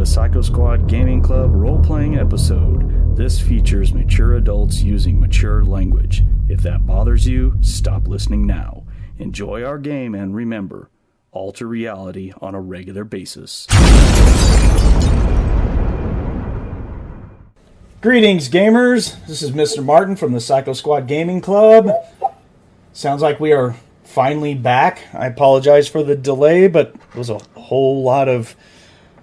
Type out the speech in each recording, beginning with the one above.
a Psycho Squad Gaming Club role-playing episode. This features mature adults using mature language. If that bothers you, stop listening now. Enjoy our game and remember, alter reality on a regular basis. Greetings, gamers. This is MrMartin from the Psycho Squad Gaming Club. Sounds like we are finally back. I apologize for the delay, but there was a whole lot of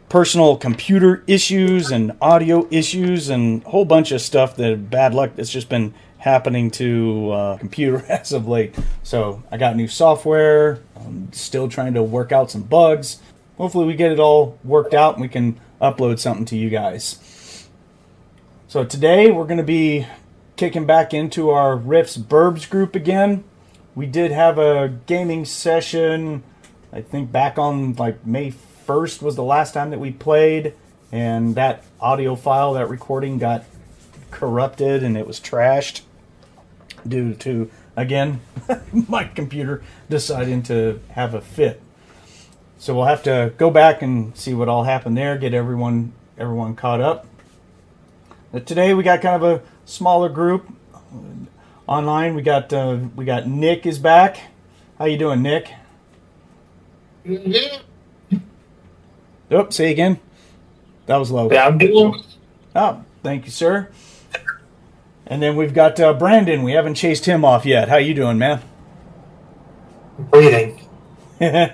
personal computer issues and audio issues and a whole bunch of stuff that bad luck that's just been happening to computer as of late. So I got new software. I'm still trying to work out some bugs. Hopefully we get it all worked out and we can upload something to you guys. So today we're going to be kicking back into our RIFTS Burbs group again. We did have a gaming session, I think back on like May 1st was the last time that we played, and that audio file, that recording got corrupted and it was trashed due to, again, my computer deciding to have a fit. So we'll have to go back and see what all happened there, get everyone caught up. But today we got kind of a smaller group. Online, we got Nick is back. How you doing, Nick? Yeah. Oh, say again. That was low. Yeah, I'm doing. Oh, thank you, sir. And then we've got Brandon. We haven't chased him off yet. How you doing, man? Breathing. Right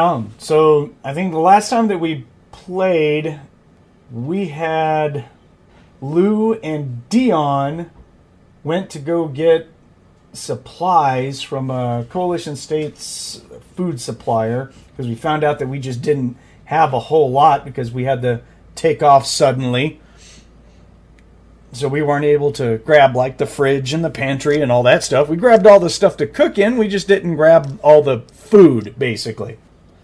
on. So I think the last time that we played, we had Lou and Dion went to go get supplies from a Coalition States food supplier because we found out that we just didn't have a whole lot because we had to take off suddenly. So we weren't able to grab like the fridge and the pantry and all that stuff. We grabbed all the stuff to cook in. We just didn't grab all the food, basically.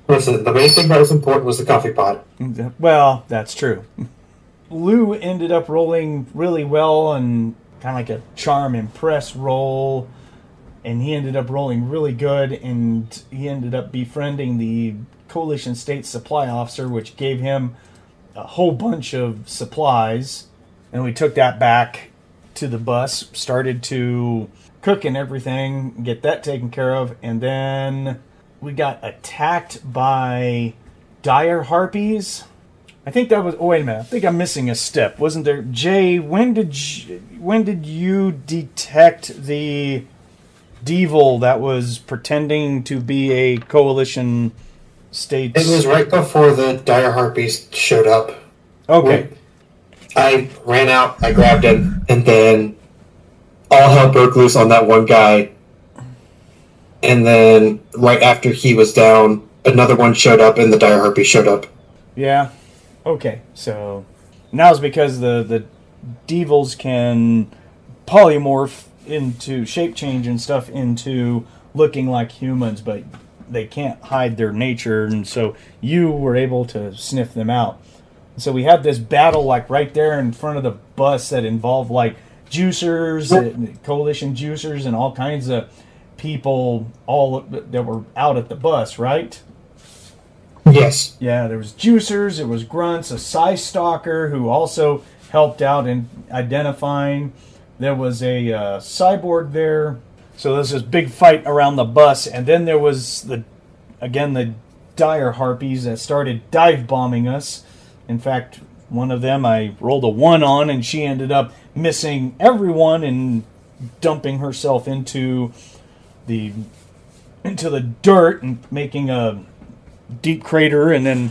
Listen, the main thing that was important was the coffee pot. Well, that's true. Lou ended up rolling really well and kind of like a charm impress roll, and he ended up rolling really good, and he ended up befriending the Coalition State Supply Officer, which gave him a whole bunch of supplies, and we took that back to the bus, started to cook and everything, get that taken care of, and then we got attacked by dire harpies. I think that was. Oh, wait a minute. I think I'm missing a step. Wasn't there? Jay, when did you detect the devil that was pretending to be a Coalition States? It was right before the dire harpies showed up. Okay. I ran out, I grabbed him, and then all hell broke loose on that one guy. And then right after he was down, another one showed up, and the dire harpies showed up. Yeah. Okay, so now it's because the devils can polymorph into shape change and stuff into looking like humans, but they can't hide their nature, and so you were able to sniff them out. So we had this battle like right there in front of the bus that involved like juicers, coalition juicers, and all kinds of people all that were out at the bus, right? Yes. Yeah, there was juicers, there was grunts, a size stalker who also helped out in identifying. There was a cyborg there. So there was this big fight around the bus, and then there was the dire harpies that started dive bombing us. In fact, one of them I rolled a 1 on, and she ended up missing everyone and dumping herself into the dirt and making a deep crater, and then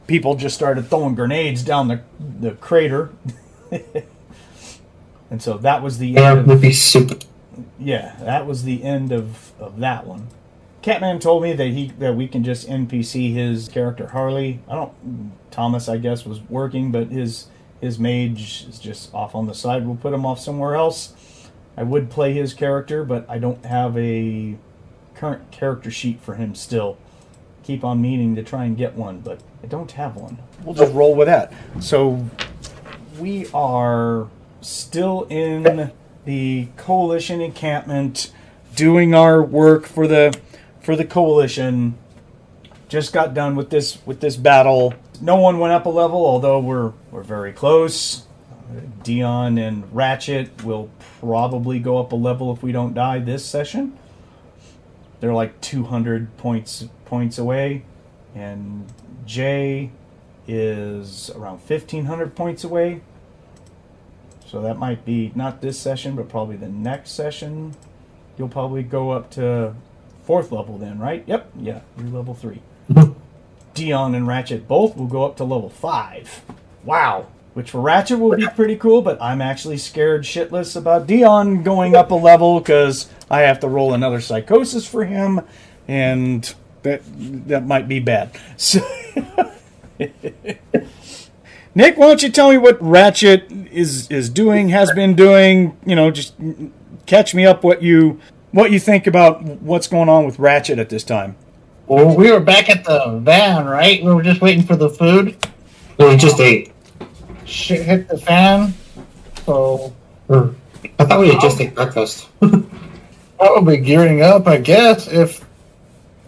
people just started throwing grenades down the crater. And so that was the end would be super. Yeah, that was the end of that one. Catman told me that we can just NPC his character Harley. Thomas, I guess, was working, but his mage is just off on the side. We'll put him off somewhere else. I would play his character, but I don't have a current character sheet for him still. Keep on meaning to try and get one, but I don't have one. We'll just roll with that. So we are still in the Coalition encampment, doing our work for the Coalition. just got done with this battle. No one went up a level, although we're very close. Dion and Ratchet will probably go up a level if we don't die this session. They're like 200 points away, and Jay is around 1,500 points away. So that might be not this session, but probably the next session. You'll probably go up to 4th level then, right? Yep, yeah, you're level 3. Dion and Ratchet both will go up to level 5. Wow. Which for Ratchet will be pretty cool, but I'm actually scared shitless about Dion going up a level because I have to roll another psychosis for him, and that might be bad. So Nick, why don't you tell me what Ratchet is doing, has been doing? You know, just catch me up what you think about what's going on with Ratchet at this time. Well, we were back at the van, right? We were just waiting for the food. We just ate. Shit hit the fan. So I thought we had just ate breakfast. probably gearing up, I guess. If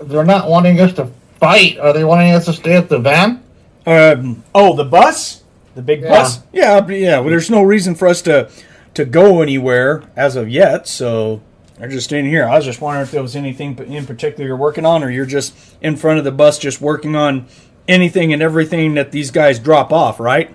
they're not wanting us to fight, are they wanting us to stay at the van? The bus? The big bus? Yeah. Well, there's no reason for us to go anywhere as of yet, so they're just staying here. I was just wondering if there was anything in particular you're working on, or you're just in front of the bus just working on anything and everything that these guys drop off, right?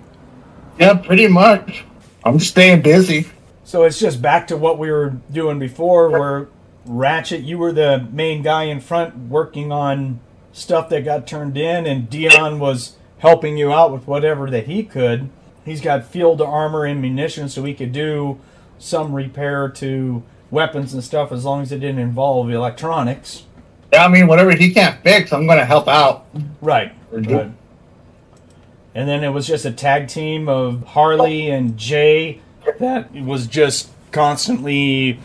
Yeah, pretty much. I'm just staying busy. So it's just back to what we were doing before, where Ratchet, you were the main guy in front working on stuff that got turned in, and Dion was helping you out with whatever that he could. He's got field armor and munitions, so he could do some repair to weapons and stuff as long as it didn't involve electronics. Yeah, I mean, whatever he can't fix, I'm going to help out. Right. Good. And then it was just a tag team of Harley and Jay that was just constantly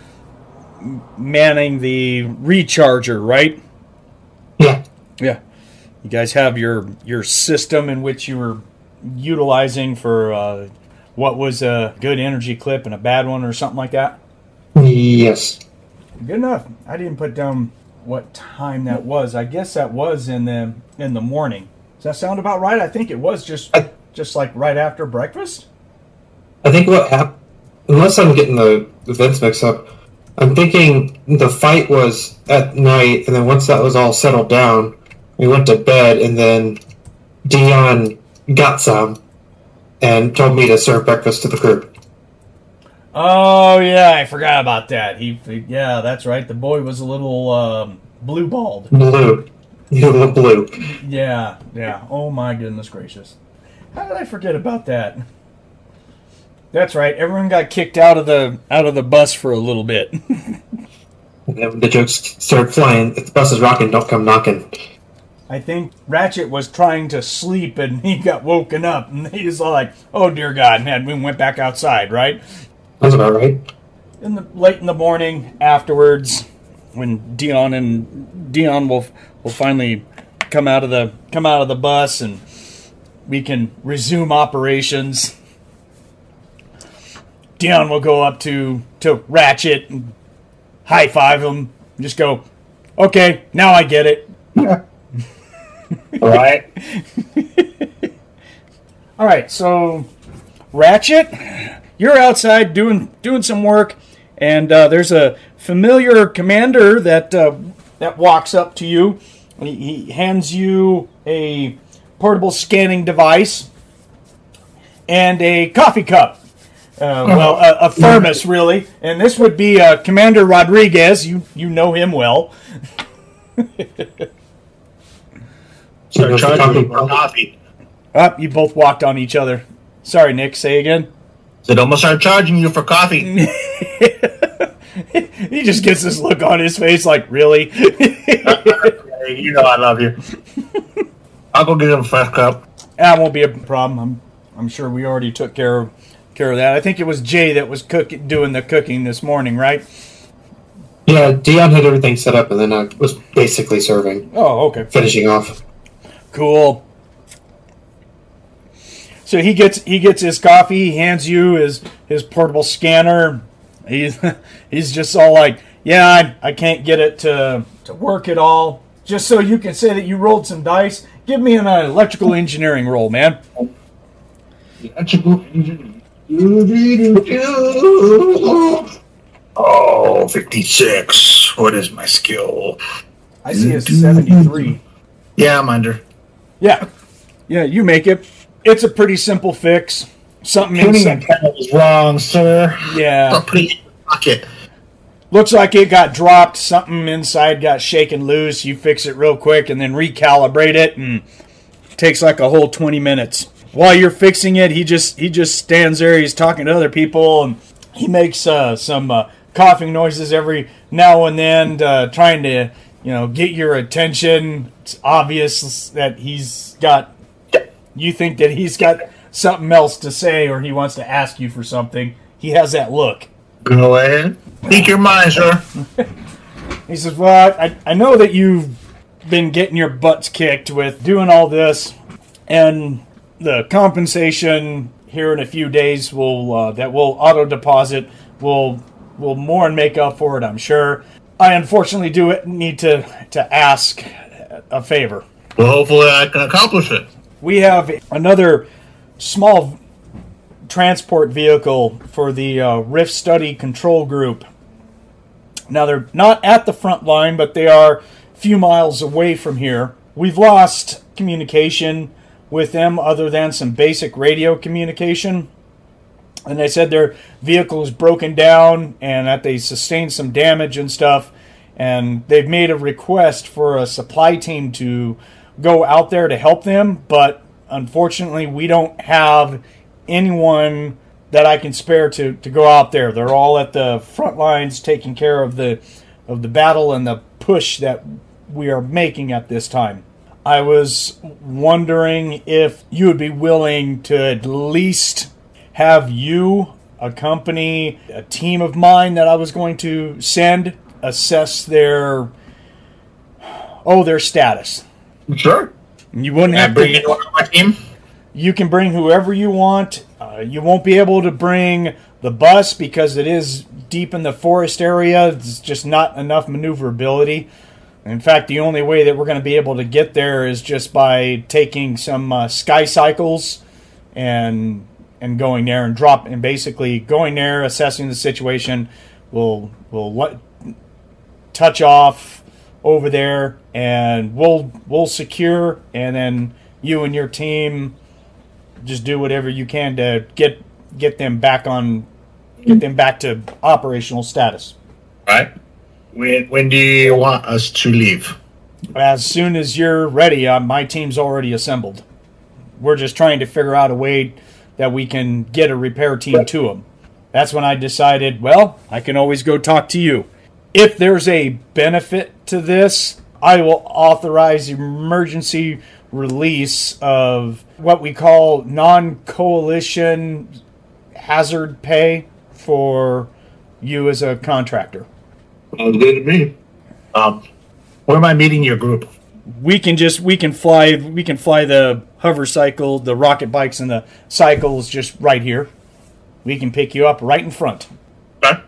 manning the recharger, right? Yeah. Yeah. You guys have your system in which you were utilizing for what was a good energy clip and a bad one or something like that? Yes. Good enough. I didn't put down what time that was. I guess that was in the morning. Does that sound about right? I think it was just like right after breakfast. I think what happened, unless I'm getting the events mixed up, I'm thinking the fight was at night, and then once that was all settled down, we went to bed, and then Dion got some and told me to serve breakfast to the crew. Oh, yeah, I forgot about that. Yeah, that's right. The boy was a little blue-balled. Blue. You look blue. Yeah. Oh, my goodness gracious. How did I forget about that? That's right. Everyone got kicked out of the bus for a little bit. And then the jokes started flying. If the bus is rocking, don't come knocking. I think Ratchet was trying to sleep, and he got woken up, and he was like, "Oh dear God!" And we went back outside, right? That's about right. Late in the morning, afterwards, when Dion will finally come out of the bus, and we can resume operations. Dion will go up to Ratchet and high five him, and just go, "Okay, now I get it." All right. All right, so Ratchet, you're outside doing some work, and there's a familiar commander that walks up to you. He hands you a portable scanning device and a coffee cup. A thermos, really. And this would be Commander Rodriguez. You know him well. Start charging for coffee. You both walked on each other. Sorry, Nick. Say again. Said, I'm going to start charging you for coffee. He just gets this look on his face like, really? You know I love you. I'll go get him a fresh cup. That won't be a problem. I'm sure we already took care of that. I think it was Jay that was doing the cooking this morning, right? Yeah, Dion had everything set up, and then I was basically serving. Oh, okay. Finishing off. Cool. So he gets his coffee. He hands you his portable scanner. He's just all like, "Yeah, I can't get it to work at all. just so you can say that you rolled some dice, give me an electrical engineering roll, man. Electrical engineering. Oh, 56. What is my skill? I see a 73. Yeah, I'm under. Yeah, you make it. It's a pretty simple fix. Something Tuning panel is wrong, sir. Yeah. Don't put it in your pocket. Looks like it got dropped. Something inside got shaken loose. You fix it real quick and then recalibrate it, and it takes like a whole 20 minutes. While you're fixing it, he just stands there. He's talking to other people, and he makes some coughing noises every now and then, trying to get your attention. It's obvious that you think that he's got something else to say, or he wants to ask you for something. He has that look. Go ahead. Speak your mind, sir. He says, well, I know that you've been getting your butts kicked with doing all this, and the compensation here in a few days will auto deposit will more than make up for it, I'm sure. I unfortunately need to ask a favor. Well, hopefully I can accomplish it. We have another small transport vehicle for the RIFTS study control group. Now, they're not at the front line, but they are a few miles away from here. We've lost communication with them other than some basic radio communication. And they said their vehicle is broken down and that they sustained some damage and stuff. And they've made a request for a supply team to go out there to help them. But unfortunately, we don't have anyone that I can spare to go out there. They're all at the front lines taking care of the battle and the push that we are making at this time. I was wondering if you would be willing to at least have you accompany a team of mine that I was going to send, assess their status. Sure. You wouldn't have to bring anyone on my team. You can bring whoever you want. You won't be able to bring the bus because it is deep in the forest area. It's just not enough maneuverability. In fact, the only way that we're going to be able to get there is just by taking some sky cycles and going there and basically going there, assessing the situation. We'll touch off over there, and we'll secure, and then you and your team just do whatever you can to get them back to operational status. All right. When do you want us to leave? As soon as you're ready. My team's already assembled. We're just trying to figure out a way that we can get a repair team to them. That's when I decided, well, I can always go talk to you. If there's a benefit to this, I will authorize emergency release of what we call non-coalition hazard pay for you as a contractor. Sounds good to me. Where am I meeting your group? We can fly the hover cycle, the rocket bikes, and the cycles just right here. We can pick you up right in front. Okay.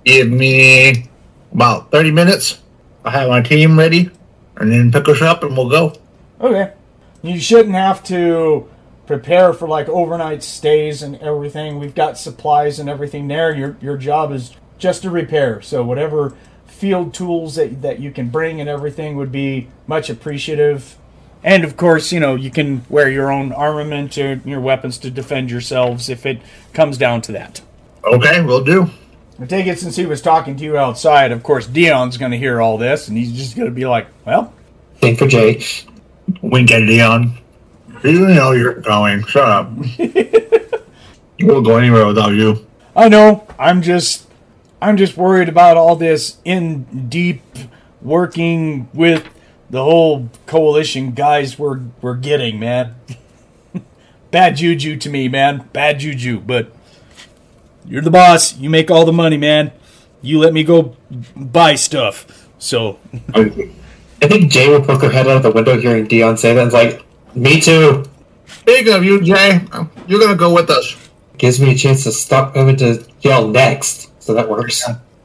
Give me about 30 minutes. I'll have my team ready, and then pick us up, and we'll go. Okay. You shouldn't have to prepare for like overnight stays and everything. We've got supplies and everything there. Your job is just to repair. So whatever field tools that you can bring and everything would be much appreciative. And of course, you can wear your own armament or your weapons to defend yourselves if it comes down to that. Okay, will do. I take it since he was talking to you outside, of course, Dion's going to hear all this, and he's just going to be like, well. Think for Jay. Wink at Dion. You know you're going. Shut up. You won't go anywhere without you. I know. I'm just worried about all this in deep working with the whole coalition guys we're getting, man. Bad juju to me, man. Bad juju. But you're the boss. You make all the money, man. You let me go buy stuff. So I think Jay will poke her head out of the window hearing Dion say that and is like, me too. Big of you, Jay. You're going to go with us. Gives me a chance to stop having to yell next. So that works.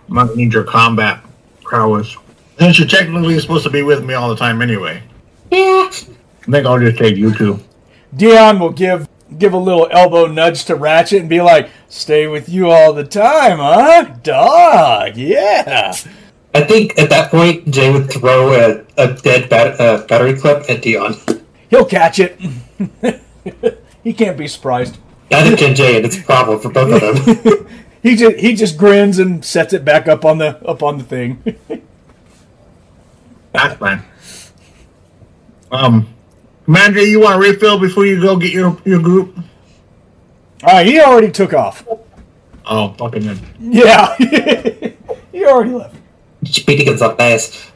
Might need your combat prowess. Since you're technically supposed to be with me all the time anyway. Yeah. I think I'll just take you two. Dion will give a little elbow nudge to Ratchet and be like, "Stay with you all the time, huh? Dog, yeah." I think at that point, Jay would throw a dead battery clip at Dion. He'll catch it. He can't be surprised. Neither can Jay, and it's a problem for both of them. He just grins and sets it back up on the thing. That's fine. Commander, you want to refill before you go get your group? All right, he already took off. Oh, fucking good. Yeah, he already left. Speedy gets up fast.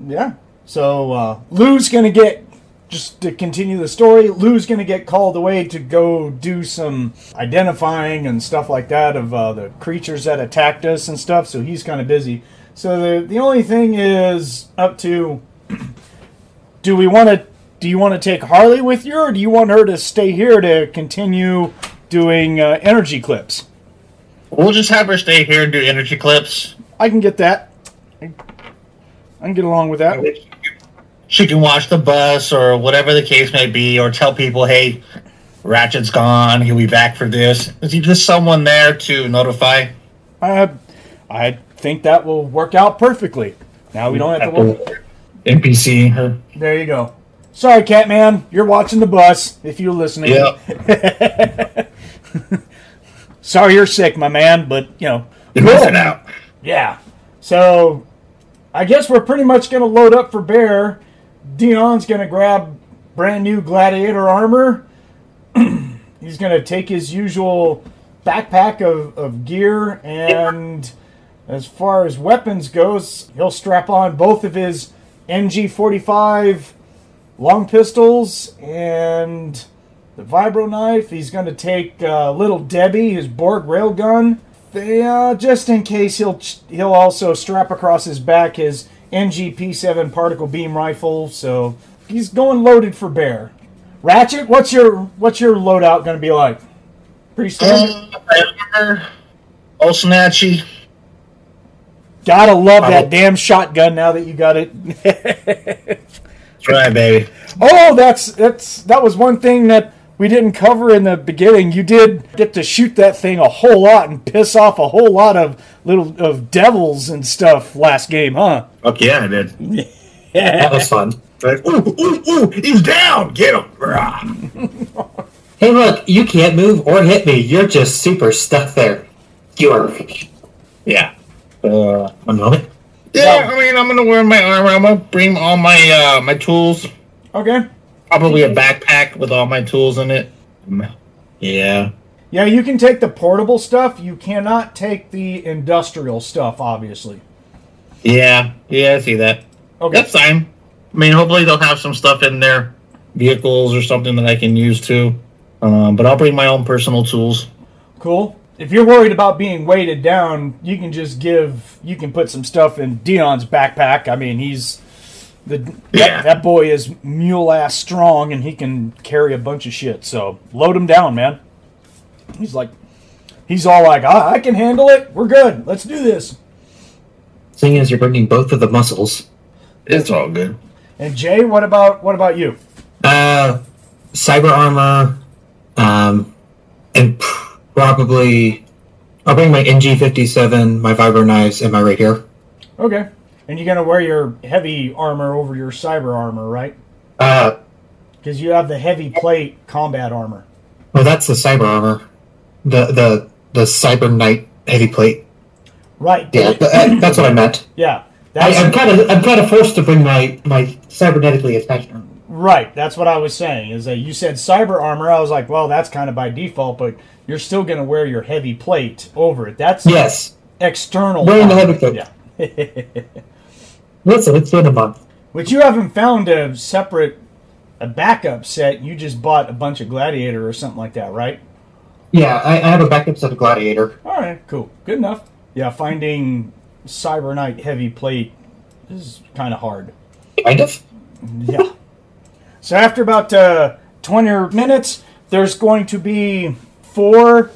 Yeah. So Lou's gonna get, just to continue the story, Lou's gonna get called away to go do some identifying and stuff like that of the creatures that attacked us and stuff. So he's kind of busy. So the only thing is up to, do you want to take Harley with you, or do you want her to stay here to continue doing energy clips? We'll just have her stay here and do energy clips. I can get that. I can get along with that. She can watch the bus or whatever the case may be, or tell people, hey, Ratchet's gone, he'll be back for this. Is he just someone there to notify? I think that will work out perfectly. Now we don't have to work. NPC her. There you go. Sorry, Catman, you're watching the bus, if you're listening. Yep. Sorry you're sick, my man, but, You're missing out. Yeah. So, I guess we're pretty much going to load up for Bear. Dion's going to grab brand new gladiator armor. He's going to take his usual backpack of gear, and as far as weapons goes, he'll strap on both of his MG45 long pistols and the vibro knife. He's going to take Little Debbie, his Borg railgun. Just in case, he'll also strap across his back his NGP7 particle beam rifle. So he's going loaded for Bear. Ratchet, what's your loadout going to be like? Pretty standard. All snatchy. Gotta love that damn shotgun now that you got it. That's right, baby. Oh, that was one thing that we didn't cover in the beginning. You did get to shoot that thing a whole lot and piss off a whole lot of devils and stuff last game, huh? Fuck yeah, I did. Yeah. That was fun. Like, ooh, he's down! Get him! Hey, look, you can't move or hit me. You're just super stuck there. You're... Yeah. One moment. Yeah, I mean, I'm gonna wear my armor. I'm gonna bring all my my tools. Okay. Probably a backpack with all my tools in it. Yeah. Yeah, you can take the portable stuff. You cannot take the industrial stuff, obviously. Yeah, I see that. Okay. That's fine. I mean, hopefully they'll have some stuff in their vehicles or something that I can use too. But I'll bring my own personal tools. Cool. If you're worried about being weighted down, you can put some stuff in Dion's backpack. I mean, that boy is mule-ass strong, and he can carry a bunch of shit. So load him down, man. He's all like, I can handle it. We're good. Let's do this. Seeing as you're bringing both of the muscles. It's all good. And Jay, what about you? Cyber armor, and probably I'll bring my NG57, my vibro knives, and my rapier. Okay. And you're going to wear your heavy armor over your cyber armor, right? Because you have the heavy plate combat armor. Well, that's the cyber armor. The cyber knight heavy plate. Right. Yeah, that's what I meant. Yeah. I'm kind of forced to bring my cybernetically attached. Right. That's what I was saying. Is that you said cyber armor? I was like, well, that's kind of by default, but you're still going to wear your heavy plate over it. That's external. Wearing the heavy plate. Yeah. Listen, it's been a month. But you haven't found a backup set. You just bought a bunch of Gladiator or something like that, right? Yeah, I have a backup set of Gladiator. All right, cool. Good enough. Yeah, finding Cyber Knight heavy plate is kind of hard. Kind of? Yeah. So after about 20 minutes, there's going to be 4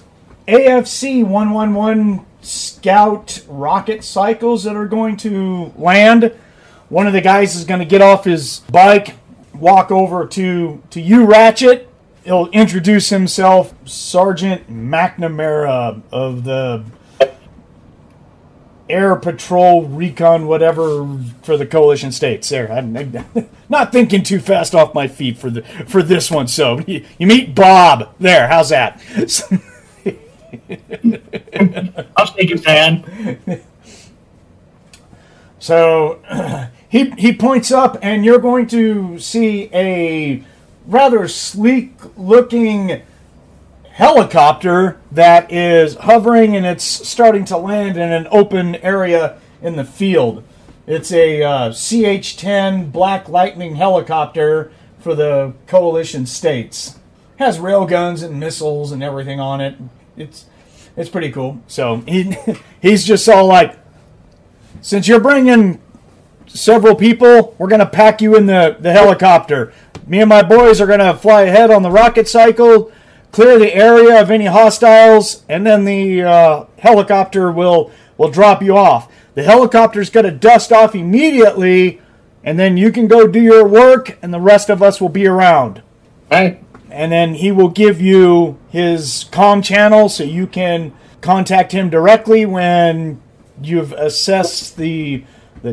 AFC 111 Scout rocket cycles that are going to land one of the guys is going to get off his bike, walk over to you, Ratchet. He'll introduce himself, Sergeant McNamara of the Air Patrol Recon, whatever, for the Coalition States. There, I'm not thinking too fast off my feet for this one. So you meet Bob. There, how's that? I'll shake his hand. So he points up, and you're going to see a rather sleek-looking helicopter that is hovering, and it's starting to land in an open area in the field. It's a CH-10 Black Lightning helicopter for the Coalition States. Has railguns and missiles and everything on it. It's pretty cool. So he's just all like, since you're bringing several people, we're going to pack you in the helicopter. Me and my boys are going to fly ahead on the rocket cycle, clear the area of any hostiles, and then the helicopter will drop you off. The helicopter's going to dust off immediately, and then you can go do your work, and the rest of us will be around. Right. And then he will give you his comm channel so you can contact him directly when you've assessed the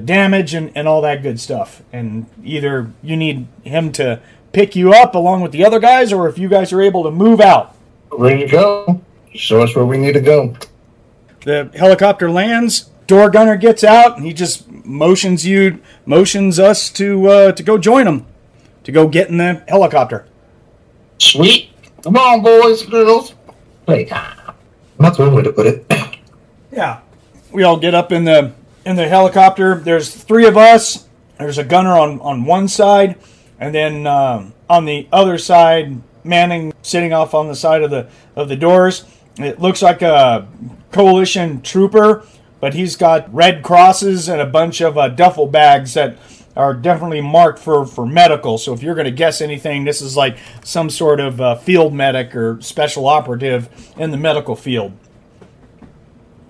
damage and all that good stuff. And either you need him to pick you up along with the other guys, or if you guys are able to move out. Ready to go. Show us where we need to go. The helicopter lands, door gunner gets out, and he just motions us to go join him, to go get in the helicopter. Sweet. Come on, boys and girls. Playtime. That's one way to put it. Yeah. We all get up in the helicopter. There's 3 of us. There's a gunner on one side, and then on the other side, Manning sitting off on the side of the doors. It looks like a Coalition trooper, but he's got red crosses and a bunch of duffel bags that are definitely marked for medical. So if you're going to guess anything, this is like some sort of field medic or special operative in the medical field.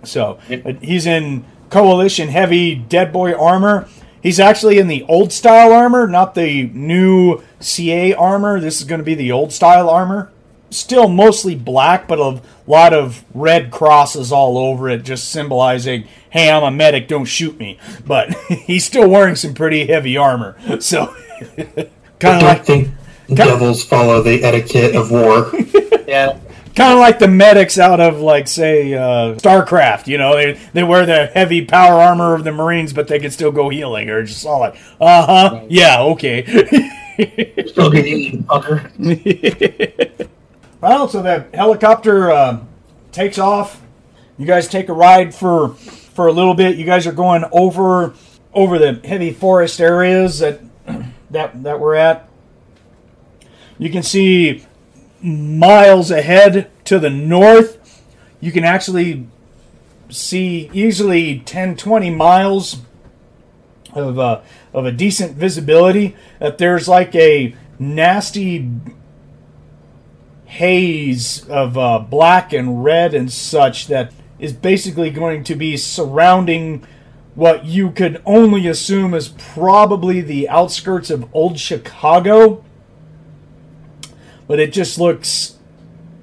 So he's in Coalition heavy dead boy armor. He's actually in the old style armor, not the new CA armor. This is going to be the old style armor. Still mostly black, but a lot of red crosses all over it, just symbolizing, hey, I'm a medic, don't shoot me. But he's still wearing some pretty heavy armor. So, kind of like... I think devils follow the etiquette of war. Yeah. Kind of like the medics out of, like, say, StarCraft. You know, they wear the heavy power armor of the Marines, but they can still go healing. Or just all like, right. Yeah, okay. Still get eaten, fucker. Well, so that helicopter takes off. You guys take a ride for a little bit. You guys are going over the heavy forest areas that we're at. You can see miles ahead to the north. You can actually see easily 10-20 miles of a decent visibility. That there's like a nasty haze of black and red and such that is basically going to be surrounding what you could only assume is probably the outskirts of old Chicago. But it just looks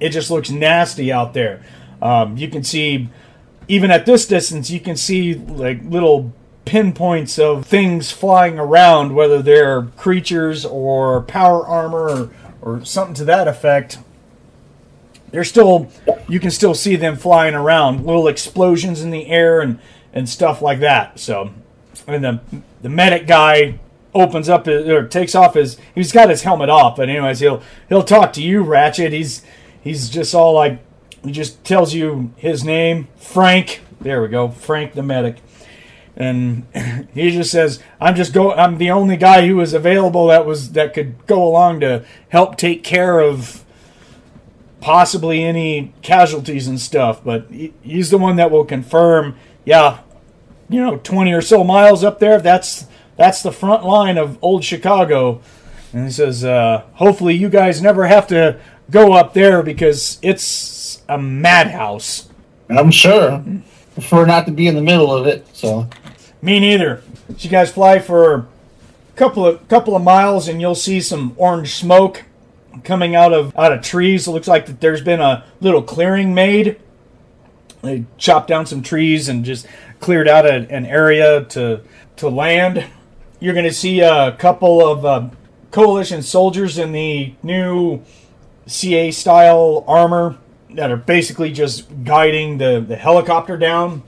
nasty out there. You can see, even at this distance, you can see like little pinpoints of things flying around, whether they're creatures or power armor or something to that effect. You can still see them flying around, little explosions in the air and stuff like that. So, and the medic guy opens up or takes off he's got his helmet off, but anyways, he'll talk to you, Ratchet. He's just all like, he just tells you his name, Frank. There we go, Frank the medic. And he just says, I'm the only guy who was available that could go along to help take care of possibly any casualties and stuff, but he's the one that will confirm, 20 or so miles up there, that's the front line of old Chicago. And he says, hopefully you guys never have to go up there because it's a madhouse. I'm sure. Prefer not to be in the middle of it, so. Me neither. So you guys fly for a couple of miles, and you'll see some orange smoke coming out of trees. It looks like that there's been a little clearing made. They chopped down some trees and just cleared out an area to land. You're going to see a couple of Coalition soldiers in the new CA-style armor that are basically just guiding the helicopter down.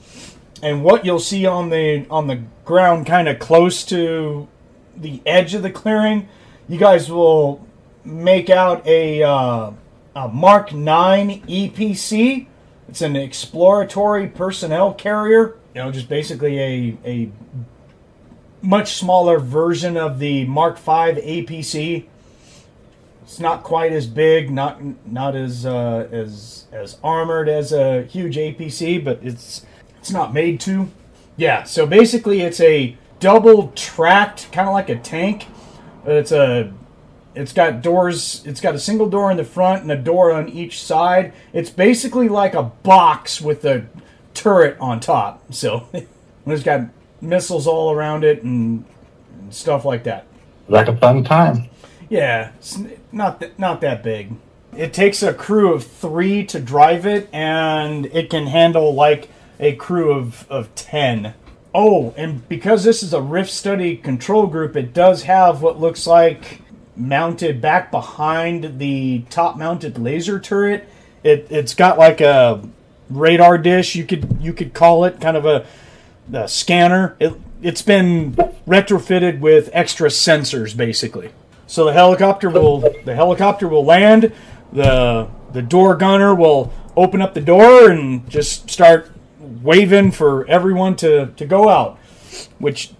And what you'll see on the ground, kind of close to the edge of the clearing, you guys will make out a Mark 9 EPC. It's an exploratory personnel carrier. You know, just basically a much smaller version of the Mark 5 APC. It's not quite as big, not as armored as a huge APC, but it's not made to. Yeah, so basically it's a double tracked, kind of like a tank, but it's got doors. It's got a single door in the front and a door on each side. It's basically like a box with a turret on top. So it's got missiles all around it and stuff like that. Like a fun time. Yeah, it's not that big. It takes a crew of 3 to drive it, and it can handle like a crew of 10. Oh, and because this is a rift study control group, it does have what looks like mounted back behind the top-mounted laser turret. It's got like a radar dish, you could call it, kind of a scanner. It's been retrofitted with extra sensors, basically. So the helicopter will land. The door gunner will open up the door and just start waving for everyone to go out. Which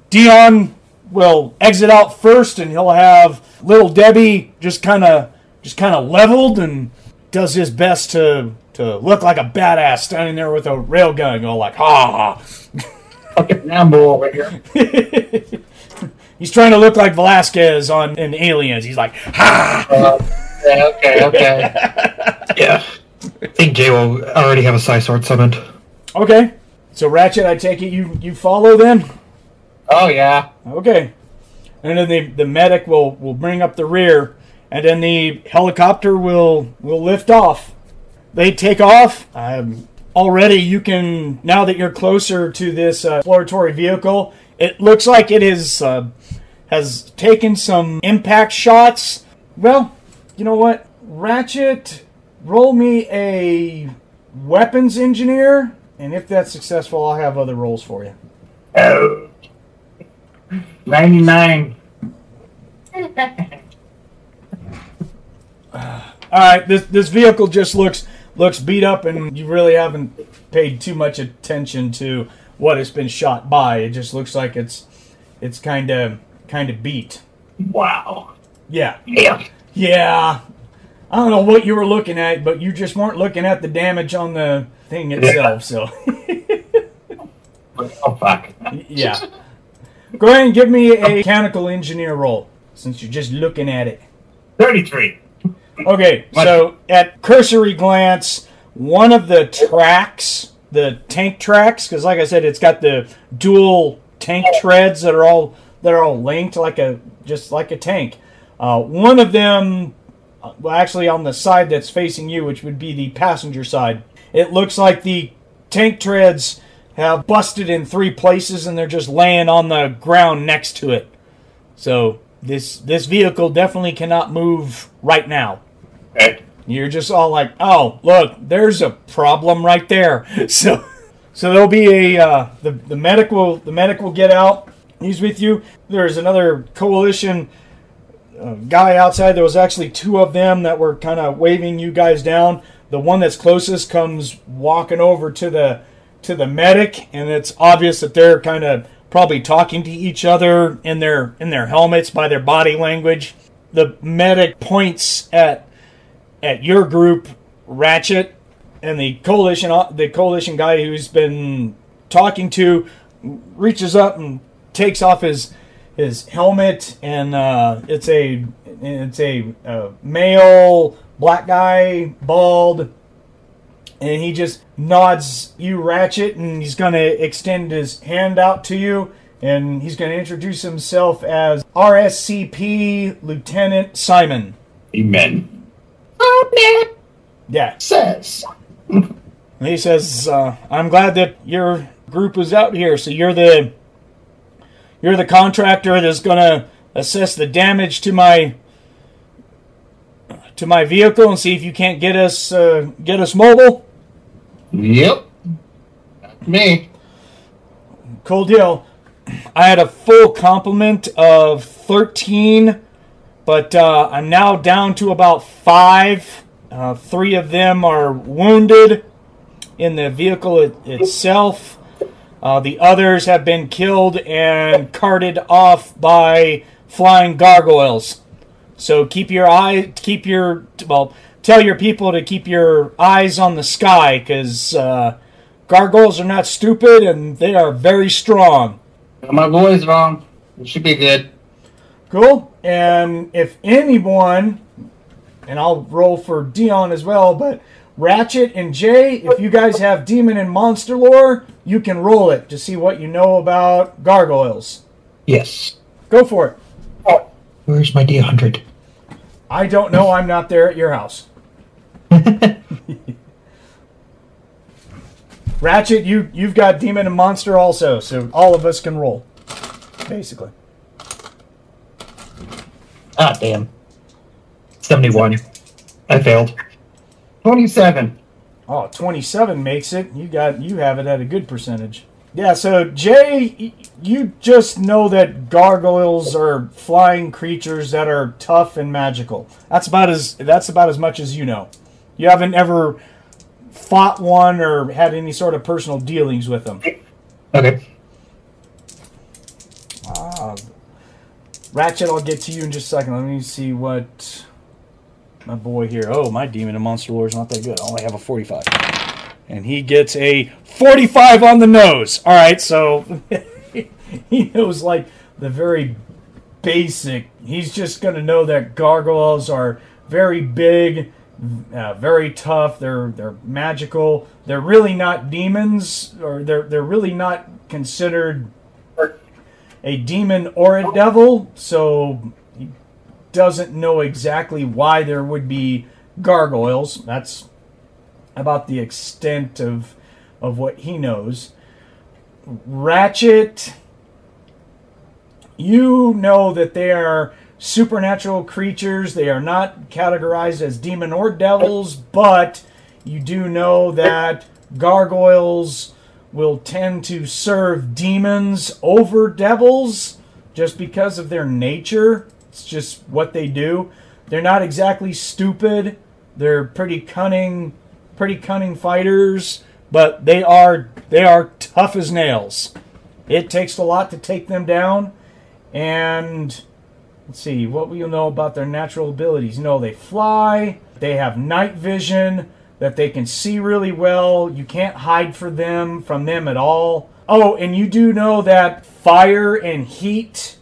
Dion will exit out first, and he'll have Little Debbie just kind of leveled and does his best to look like a badass standing there with a railgun, going like, ha ha. Fucking Rambo over here. He's trying to look like Velasquez in Aliens. He's like, ha! Okay. Yeah. I think Jay will already have a Psi Sword summoned. Okay. So, Ratchet, I take it you follow then? Oh, yeah. Okay. And then the medic will bring up the rear, and then the helicopter will lift off. They take off. Already, you can, now that you're closer to this exploratory vehicle, it looks like it has taken some impact shots. Well, you know what? Ratchet, roll me a weapons engineer, and if that's successful, I'll have other rolls for you. Oh. 99. Alright, this vehicle just looks beat up, and you really haven't paid too much attention to what it's been shot by. It just looks like it's kind of beat. Wow. Yeah. Yeah. I don't know what you were looking at, but you just weren't looking at the damage on the thing itself. So. Oh fuck. Yeah. Go ahead and give me a mechanical engineer roll, since you're just looking at it. 33. Okay, so at cursory glance, one of the tracks, the tank tracks, because like I said, it's got the dual tank treads that are all linked just like a tank. One of them, well, actually on the side that's facing you, which would be the passenger side, it looks like the tank treads have busted in 3 places, and they're just laying on the ground next to it. So this vehicle definitely cannot move right now. Okay. You're just all like, oh, look, there's a problem right there. So there'll be the medic will get out. He's with you. There's another Coalition guy outside. There was actually 2 of them that were kind of waving you guys down. The one that's closest comes walking over to the medic, and it's obvious that they're kind of probably talking to each other in their helmets by their body language. The medic points at your group, Ratchet, and the coalition guy who's been talking to reaches up and takes off his helmet, and it's a male black guy, bald, and he just nods you, Ratchet, and he's gonna extend his hand out to you, And he's going to introduce himself as RSCP Lieutenant Simon. Amen. Yeah. Says. And he says, I'm glad that your group is out here. So you're the contractor that's going to assess the damage to my vehicle and see if you can't get us mobile. Yep. That's me. Cool deal. I had a full complement of 13, but I'm now down to about 5. 3 of them are wounded in the vehicle itself. The others have been killed and carted off by flying gargoyles. So tell your people to keep your eyes on the sky, because gargoyles are not stupid and they are very strong. My boy's wrong. It should be good. Cool. And if anyone, and I'll roll for Dion as well, but Ratchet and Jay, if you guys have demon and monster lore, you can roll it to see what you know about gargoyles. Yes. Go for it. Oh, where's my D100? I don't know. I'm not there at your house. Ratchet, you've got demon and monster also, so all of us can roll, basically. Ah, damn. 71. I failed. 27. Oh, 27 makes it. You have it at a good percentage. Yeah, so Jay, you just know that gargoyles are flying creatures that are tough and magical. That's about as much as you know. You haven't ever fought one or had any sort of personal dealings with them. Okay. Ratchet, I'll get to you in just a second. Let me see what my boy here. Oh, my demon and monster lore is not that good. I only have a 45. And he gets a 45 on the nose. All right, so he knows like the very basic. He's just going to know that gargoyles are very big, very tough. They're magical. They're really not demons, or they're really not considered a demon or a devil. So he doesn't know exactly why there would be gargoyles. That's about the extent of what he knows. Ratchet, you know that they are supernatural creatures. They are not categorized as demon or devils, but you do know that gargoyles will tend to serve demons over devils just because of their nature. It's just what they do. They're not exactly stupid. They're pretty cunning fighters, but they are tough as nails. It takes a lot to take them down. And let's see, what will you know about their natural abilities? You know, they fly, they have night vision, that they can see really well. You can't hide from them at all. Oh, and you do know that fire and heat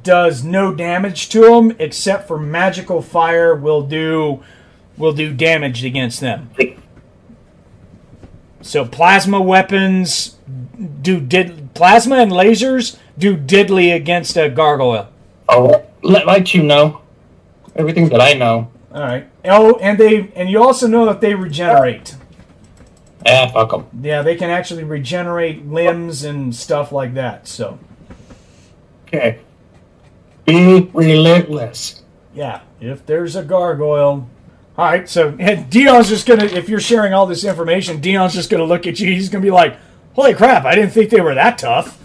does no damage to them, except for magical fire will do damage against them. So plasma weapons plasma and lasers do diddly against a gargoyle. Oh, let you know everything that I know. All right. Oh, and you also know that they regenerate. Yeah, fuck them. Yeah, they can actually regenerate limbs and stuff like that. So. Okay. Be relentless. Yeah, if there's a gargoyle. All right, so Dion's just going to, if you're sharing all this information, Dion's just going to look at you. He's going to be like, holy crap, I didn't think they were that tough.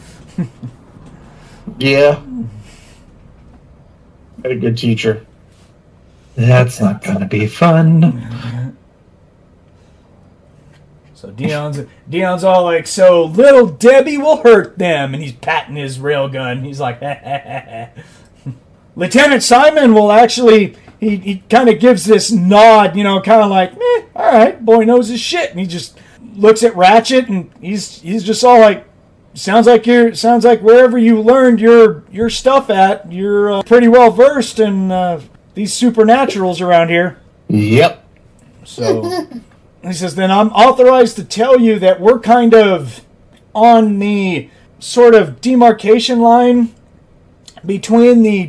Yeah. Very good teacher. That's not going to be fun. So Dion's all like, so little Debbie will hurt them. And he's patting his railgun. He's like, Lieutenant Simon will actually... He kind of gives this nod, kind of like, all right, boy knows his shit. And he just looks at Ratchet, and he's just all like, sounds like wherever you learned your stuff at, you're pretty well versed in these supernaturals around here. Yep. So he says, then I'm authorized to tell you that we're kind of on the sort of demarcation line between the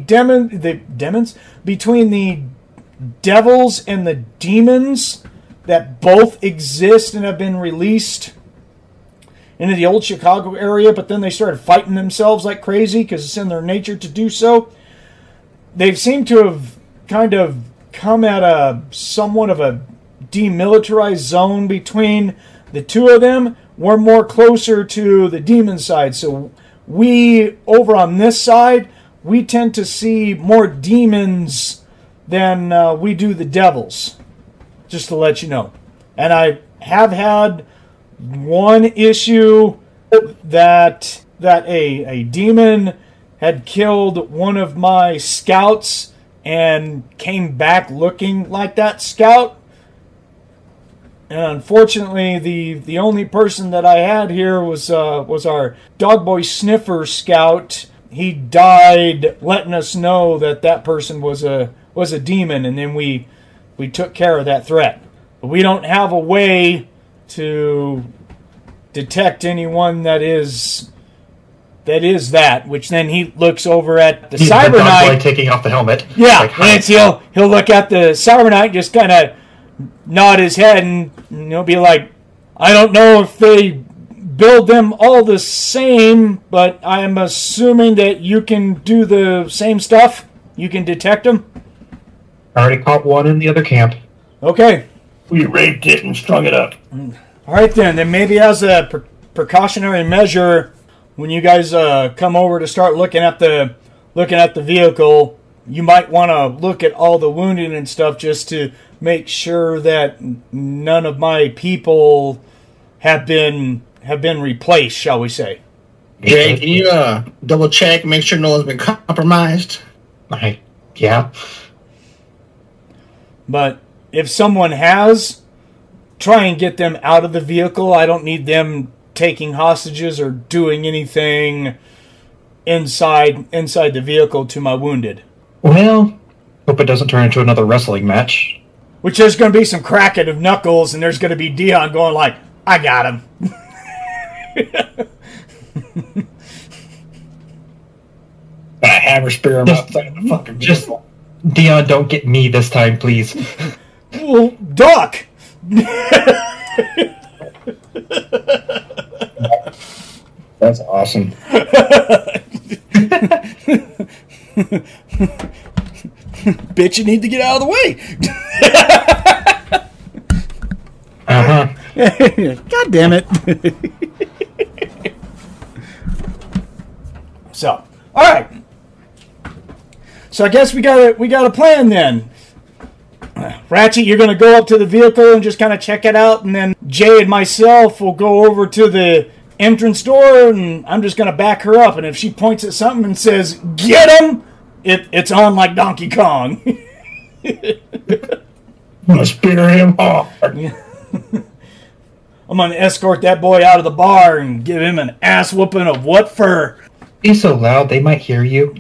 between the devils and the demons that both exist and have been released into the old Chicago area, but then they started fighting themselves like crazy because it's in their nature to do so. They seem to have kind of come at a somewhat of a demilitarized zone between the two of them. We're more closer to the demon side, so we, over on this side, we tend to see more demons than we do the devils, just to let you know. And I have had one issue that a demon had killed one of my scouts and came back looking like that scout. And unfortunately, the only person that I had here was our Dog Boy Sniffer scout. He died letting us know that that person was a demon, and then we took care of that threat. But we don't have a way to detect anyone that is that, which then he looks over at the Cyber the Knight. Dog Boy taking off the helmet. Yeah, like, and he'll look at the Cyber Knight, just kind of nod his head, and be like, I don't know if they build them all the same, but I'm assuming that you can do the same stuff. You can detect them. I already caught one in the other camp. Okay. We raped it and strung it up. All right, then. Then maybe as a precautionary measure, when you guys come over to start looking at the vehicle, you might want to look at all the wounded and stuff just to make sure that none of my people have been replaced, shall we say. Jay, can you double check, make sure no one's been compromised? Yeah. But if someone has, try and get them out of the vehicle. I don't need them taking hostages or doing anything inside the vehicle to my wounded. Well, hope it doesn't turn into another wrestling match. Which there's going to be some cracking of knuckles, and there's going to be Dion going like, I got him. I hammer spear him outside the fucking just Dion, don't get me this time, please. Well, duck. That's awesome. Bitch, you need to get out of the way. God damn it. So, all right. So I guess we got a plan then. Ratchet, you're going to go up to the vehicle and just kind of check it out, and then Jay and myself will go over to the entrance door, and I'm just going to back her up, and if she points at something and says, get him, it's on like Donkey Kong. I'm going to spear him hard. I'm going to escort that boy out of the bar and give him an ass whooping of what fur. Be so loud they might hear you.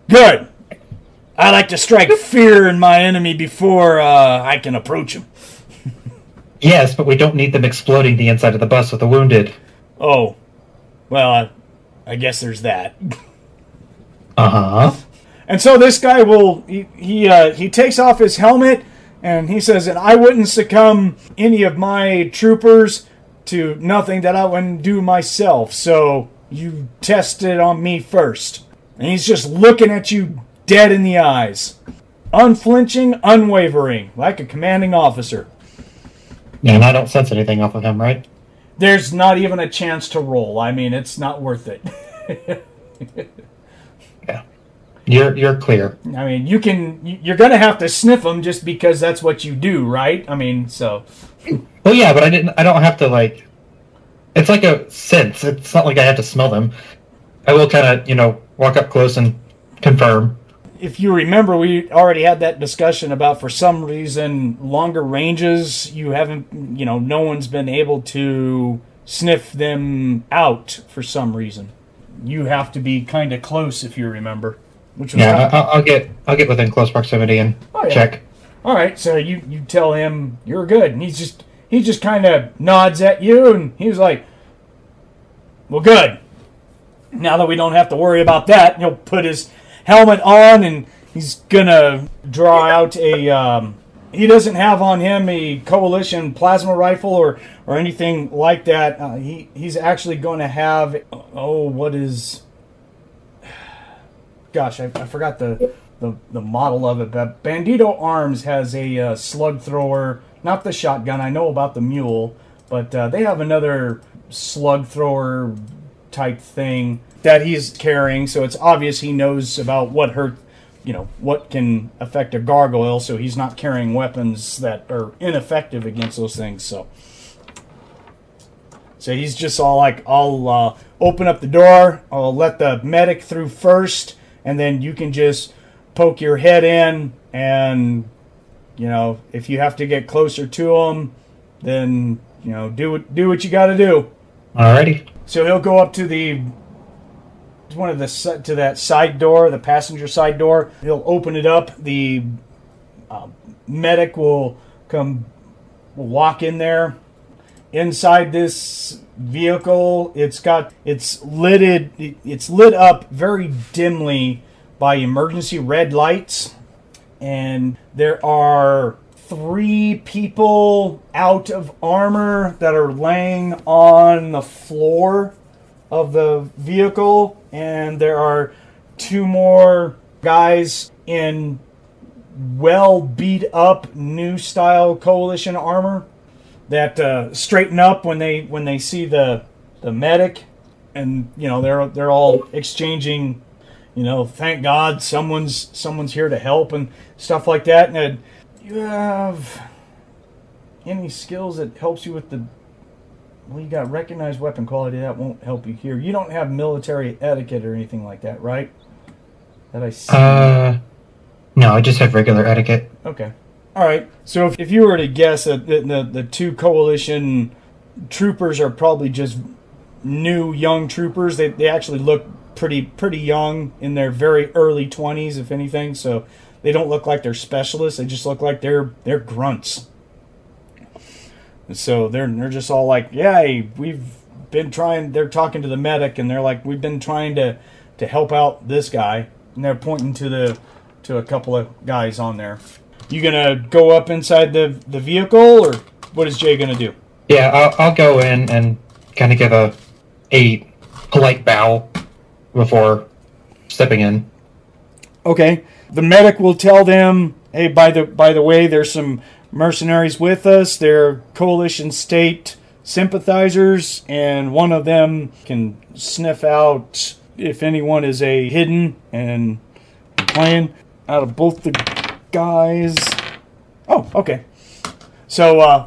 Good. I like to strike fear in my enemy before I can approach him. Yes, but we don't need them exploding the inside of the bus with the wounded. Oh. Well, I guess there's that. Uh-huh. And so this guy he takes off his helmet, and he says, and I wouldn't succumb any of my troopers to nothing that I wouldn't do myself, so you test it on me first. And he's just looking at you dead in the eyes. Unflinching, unwavering, like a commanding officer. Yeah, and I don't sense anything off of him, right? There's not even a chance to roll. I mean, it's not worth it. Yeah. You're clear. I mean, you're going to have to sniff them just because that's what you do, right? I mean, so. Well, yeah, but I don't have to, like, it's like a sense. It's not like I have to smell them. I will kind of, walk up close and confirm. If you remember, we already had that discussion about, for some reason, longer ranges, you haven't, no one's been able to sniff them out for some reason. You have to be kind of close, if you remember. Which was I'll get within close proximity and check. All right, so you tell him you're good, and he just kind of nods at you, and he was like, Well, good. Now that we don't have to worry about that, he'll put his helmet on and he's gonna draw out a. He doesn't have on him a Coalition plasma rifle or anything like that. He's actually going to have. Oh, what is? Gosh, I forgot the model of it. But Bandito Arms has a slug thrower, not the shotgun. I know about the mule, but they have another slug thrower type thing that he's carrying. So it's obvious he knows about what hurt. What can affect a gargoyle, so he's not carrying weapons that are ineffective against those things. So he's just all like, I'll open up the door, I'll let the medic through first, and then you can just poke your head in, and, if you have to get closer to him, then, do what you got to do. Alrighty. So he'll go up to that side door, the passenger side door. He'll open it up. The medic will walk in there. Inside this vehicle, it's lit up very dimly by emergency red lights, and there are 3 people out of armor that are laying on the floor of the vehicle, and there are 2 more guys in well beat up new style Coalition armor that straighten up when they see the medic, and they're all exchanging, thank God someone's here to help and stuff like that. And you have any skills that helps you with the. Well, you got recognized weapon quality. That won't help you here. You don't have military etiquette or anything like that, right? That I see. No, I just have regular etiquette. Okay. All right. So if you were to guess, the 2 Coalition troopers are probably just new young troopers. They actually look pretty young, in their very early 20s, if anything. So they don't look like they're specialists. They just look like they're grunts. So they're just all like, yeah, we've been trying. They're talking to the medic, and they're like, we've been trying to help out this guy, and they're pointing to a couple of guys on there. You gonna go up inside the vehicle, or what is Jay gonna do? Yeah, I'll go in and kind of give a polite bow before stepping in. Okay. The medic will tell them, hey, by the way, there's some mercenaries with us. They're Coalition state sympathizers, and one of them can sniff out if anyone is a hidden and playing out of both the guys. Oh, okay. So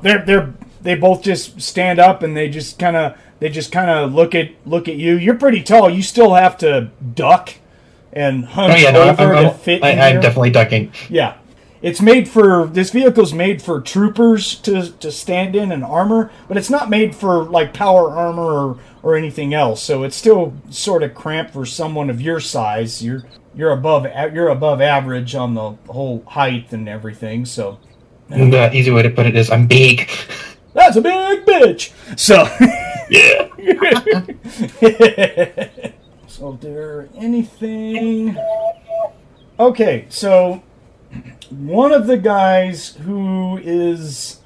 they both just stand up, and they just kind of look at you. You're pretty tall. You still have to duck and hunch over to fit in I'm definitely ducking. Yeah. This vehicle's made for troopers to stand in and armor, but it's not made for like power armor or anything else. So it's still sort of cramped for someone of your size. You're above average on the whole height and everything. So the easy way to put it is I'm big. That's a big bitch. So yeah. So is there anything? Okay, so one of the guys who is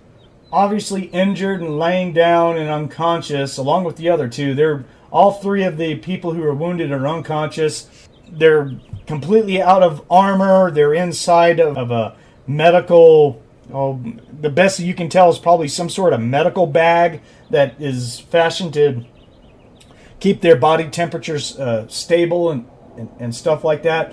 obviously injured and laying down and unconscious, along with the other 2, all 3 of the people who are wounded are unconscious. They're completely out of armor. They're inside of a medical. Oh, the best that you can tell is probably some sort of medical bag that is fashioned to keep their body temperatures stable and stuff like that.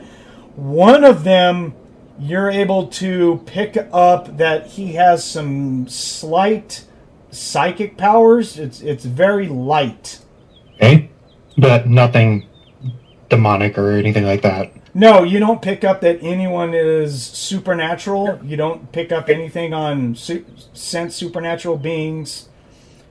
One of them, you're able to pick up that he has some slight psychic powers. It's very light. Okay, but nothing demonic or anything like that. No, you don't pick up that anyone is supernatural. You don't pick up anything on sense supernatural beings,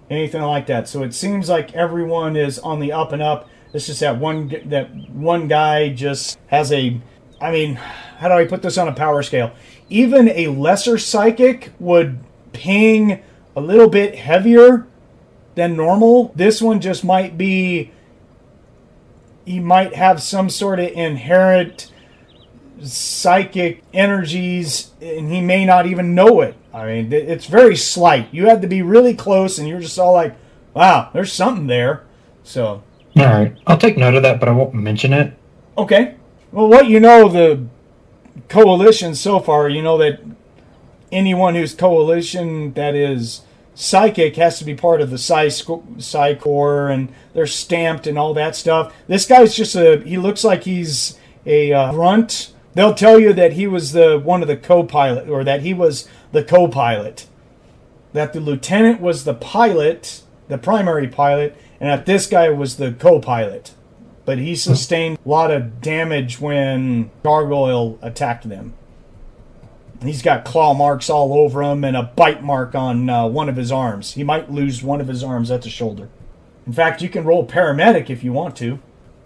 anything like that. So it seems like everyone is on the up and up. It's just that one guy just has a. I mean, how do I put this on a power scale? Even a lesser psychic would ping a little bit heavier than normal. This one just might be he might have some sort of inherent psychic energies, and he may not even know it. I mean, it's very slight. You had to be really close, and you're just all like, wow, there's something there. So, all right, I'll take note of that, but I won't mention it. Okay. Well, what you know, the coalition so far, you know that anyone who's coalition that is psychic has to be part of the Psi Corps, and they're stamped and all that stuff. This guy's just he looks like he's a grunt. They'll tell you that he was one of the co-pilot, or that he was the co-pilot. That the lieutenant was the pilot, the primary pilot, and that this guy was the co-pilot. But he sustained a lot of damage when Gargoyle attacked them. He's got claw marks all over him and a bite mark on one of his arms. He might lose one of his arms at the shoulder. In fact, you can roll paramedic if you want to.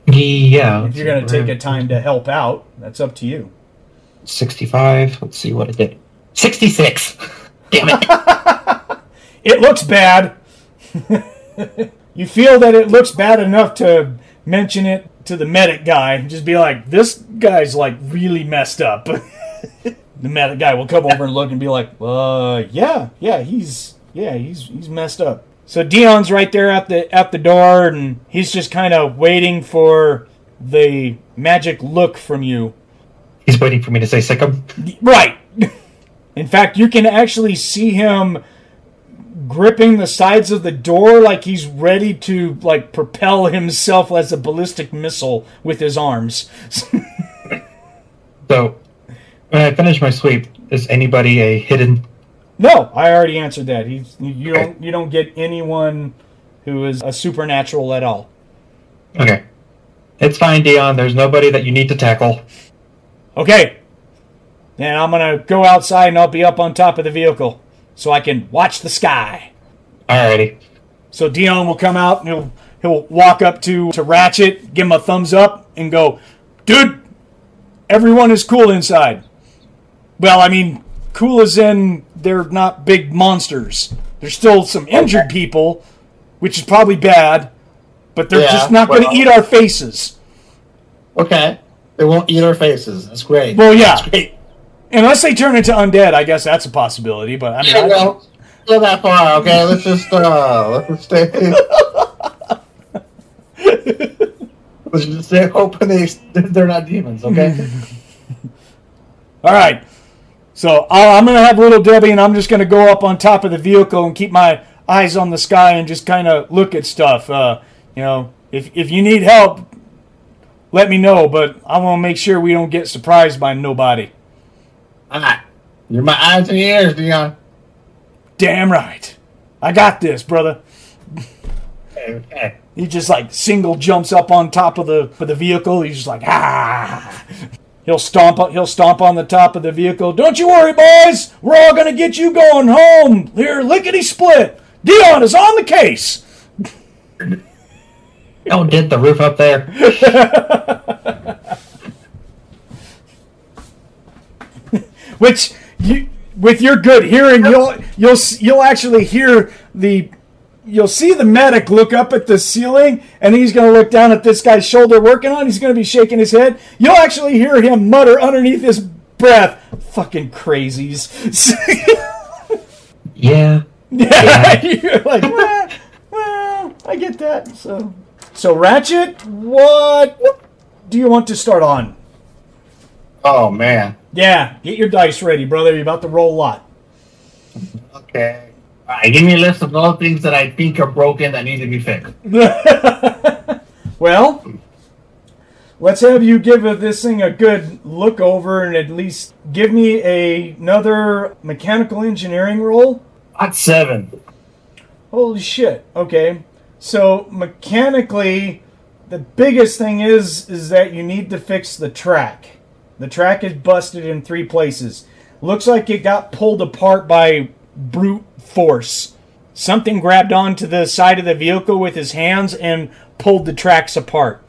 Yeah. If you're going to take a time to help out, that's up to you. 65. Let's see what I did. 66. Damn it. It looks bad. You feel that it looks bad enough to mention it to the medic guy. Just be like, this guy's like really messed up. The medic guy will come over and look and be like, he's messed up. So Dion's right there at the door, and he's just kind of waiting for the magic look from you. He's waiting for me to say sick him? Right. In fact, you can actually see him gripping the sides of the door like he's ready to like propel himself as a ballistic missile with his arms. So, when I finish my sweep, is anybody a hidden? No, I already answered that. You don't get anyone who is a supernatural at all. Okay. It's fine, Dion. There's nobody that you need to tackle. Okay. Then I'm going to go outside and I'll be up on top of the vehicle so I can watch the sky. Alrighty. So Dion will come out and he'll walk up to Ratchet, give him a thumbs up, and go, dude, everyone is cool inside. Well, I mean, cool as in they're not big monsters. There's still some injured people, which is probably bad, but they're just not going to eat our faces. Okay. They won't eat our faces. That's great. Well, yeah. That's great. Unless they turn into undead, I guess that's a possibility. But I mean, Yeah, well, go that far, okay? Let's just stay. Let's just stay hoping they're not demons, okay? All right. So I'm going to have Little Debbie, and I'm just going to go up on top of the vehicle and keep my eyes on the sky and just kind of look at stuff. If you need help, let me know. But I want to make sure we don't get surprised by nobody. All right. You're my eyes and ears, Dion. Damn right. I got this, brother. Okay. He just like single jumps up on top of the vehicle. He's just like, ah. He'll stomp on the top of the vehicle. Don't you worry, boys. We're all gonna get you going home. Here, lickety split. Dion is on the case. Oh, did the roof up there? Which with your good hearing, you'll actually hear you'll see the medic look up at the ceiling, and he's going to look down at this guy's shoulder working on. He's going to be shaking his head. You'll actually hear him mutter underneath his breath, "Fucking crazies." Yeah. You're like, well, I get that. So Ratchet, what do you want to start on? Oh, man. Yeah, get your dice ready, brother. You're about to roll a lot. Okay. All right, give me a list of all things that I think are broken that need to be fixed. Well, let's have you give this thing a good look over and at least give me another mechanical engineering roll. That's 7. Holy shit. Okay. So, mechanically, the biggest thing is that you need to fix the track. The track is busted in 3 places. Looks like it got pulled apart by brute force. Something grabbed onto the side of the vehicle with his hands and pulled the tracks apart.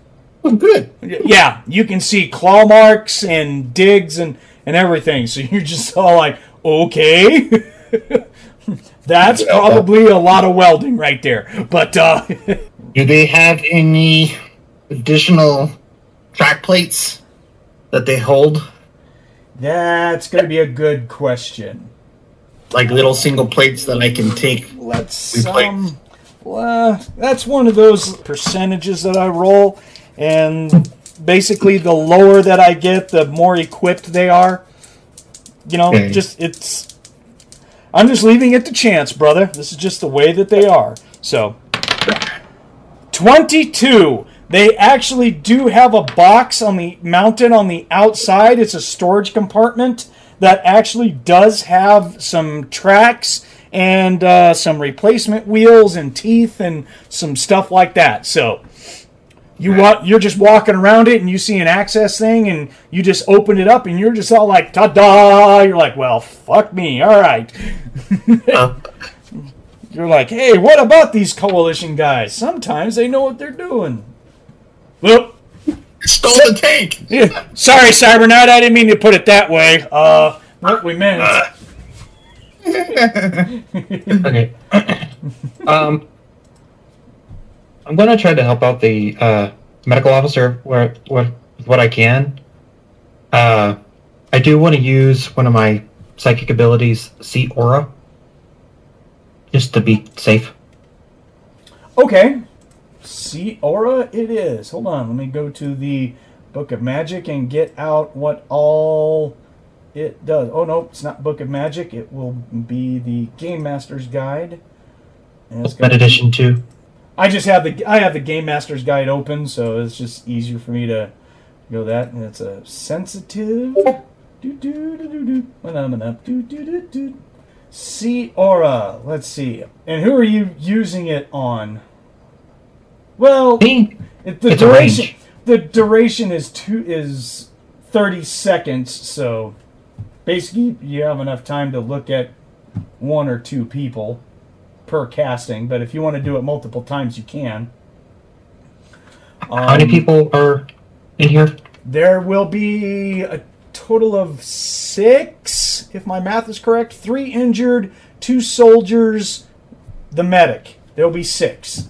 Oh, good. Yeah, you can see claw marks and digs and everything. So you're just all like, okay. That's probably a lot of welding right there. But do they have any additional track plates that they hold? That's going to be a good question. Like little single plates that I can take. Let's well, that's one of those percentages that I roll, and basically the lower that I get, the more equipped they are. You know, Okay. I'm just leaving it to chance, brother. This is just the way that they are. So 22. They actually do have a box mounted on the outside. It's a storage compartment that actually does have some tracks and some replacement wheels and teeth and some stuff like that. So you're just walking around it and you see an access thing and you just open it up and you're just all like, ta-da! You're like, well, fuck me. All right. You're like, hey, what about these coalition guys? Sometimes they know what they're doing. Whoop. Stole the tank. Yeah. Sorry, Cybernaut. I didn't mean to put it that way. What we meant. Okay. I'm gonna try to help out the medical officer with what I can. I do want to use one of my psychic abilities, See Aura, just to be safe. Okay. See Aura it is. Hold on. Let me go to the Book of Magic and get out what all it does. Oh, no. It's not Book of Magic. It will be the Game Master's Guide. And it's That edition too. I have the Game Master's Guide open, so it's just easier for me to go that. And it's a sensitive. See Aura. Let's see. And who are you using it on? Well, Me? the It's a duration. range. The duration is 30 seconds. So basically, you have enough time to look at one or two people per casting. But if you want to do it multiple times, you can. How many people are in here? There will be a total of 6, if my math is correct. 3 injured, 2 soldiers, the medic. There'll be 6.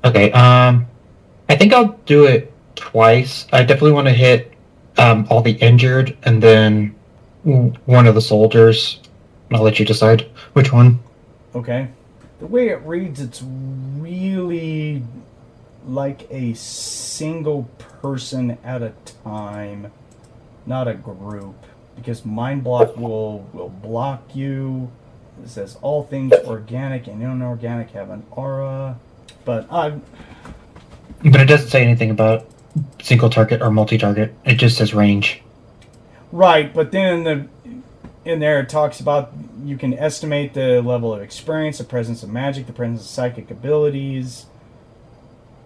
Okay. I think I'll do it twice. I definitely want to hit all the injured and then one of the soldiers. I'll let you decide which one. Okay. The way it reads, it's really like a single person at a time, not a group. Because Mind Block will block you. It says all things organic and inorganic have an aura. But But it doesn't say anything about single target or multi-target. It just says range. right, but then in there it talks about you can estimate the level of experience, the presence of magic, the presence of psychic abilities,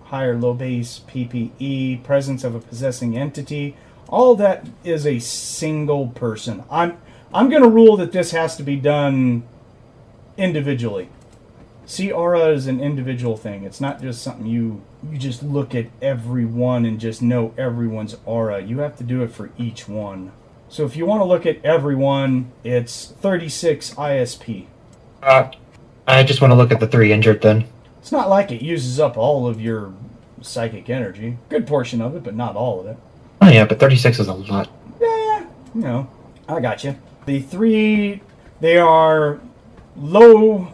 high or low base PPE, presence of a possessing entity. All that is a single person. I'm going to rule that this has to be done individually. See Aura is an individual thing. It's not just something you just look at everyone and just know everyone's aura. You have to do it for each one. So if you want to look at everyone, it's 36 ISP. I just want to look at the 3 injured then. It's not like it uses up all of your psychic energy. Good portion of it, but not all of it. Oh yeah, but 36 is a lot. Yeah, I got you. The 3, they are low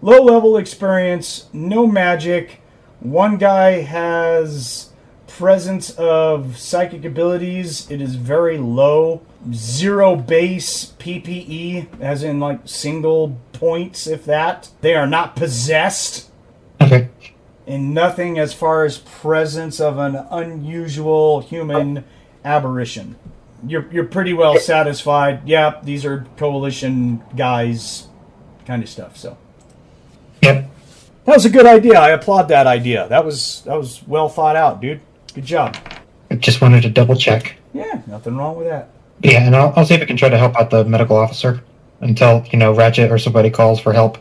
level experience, no magic. One guy has presence of psychic abilities. It is very low. 0 base PPE, as in like single points, if that. They are not possessed. Okay. And nothing as far as presence of an unusual human aberration. You're pretty well satisfied. Yeah, these are coalition guys, kind of stuff. So Yep. that was a good idea. I applaud that idea. That was well thought out, dude. Good job. I just wanted to double check. Yeah, nothing wrong with that. Yeah, and I'll see if I can try to help out the medical officer until, Ratchet or somebody calls for help.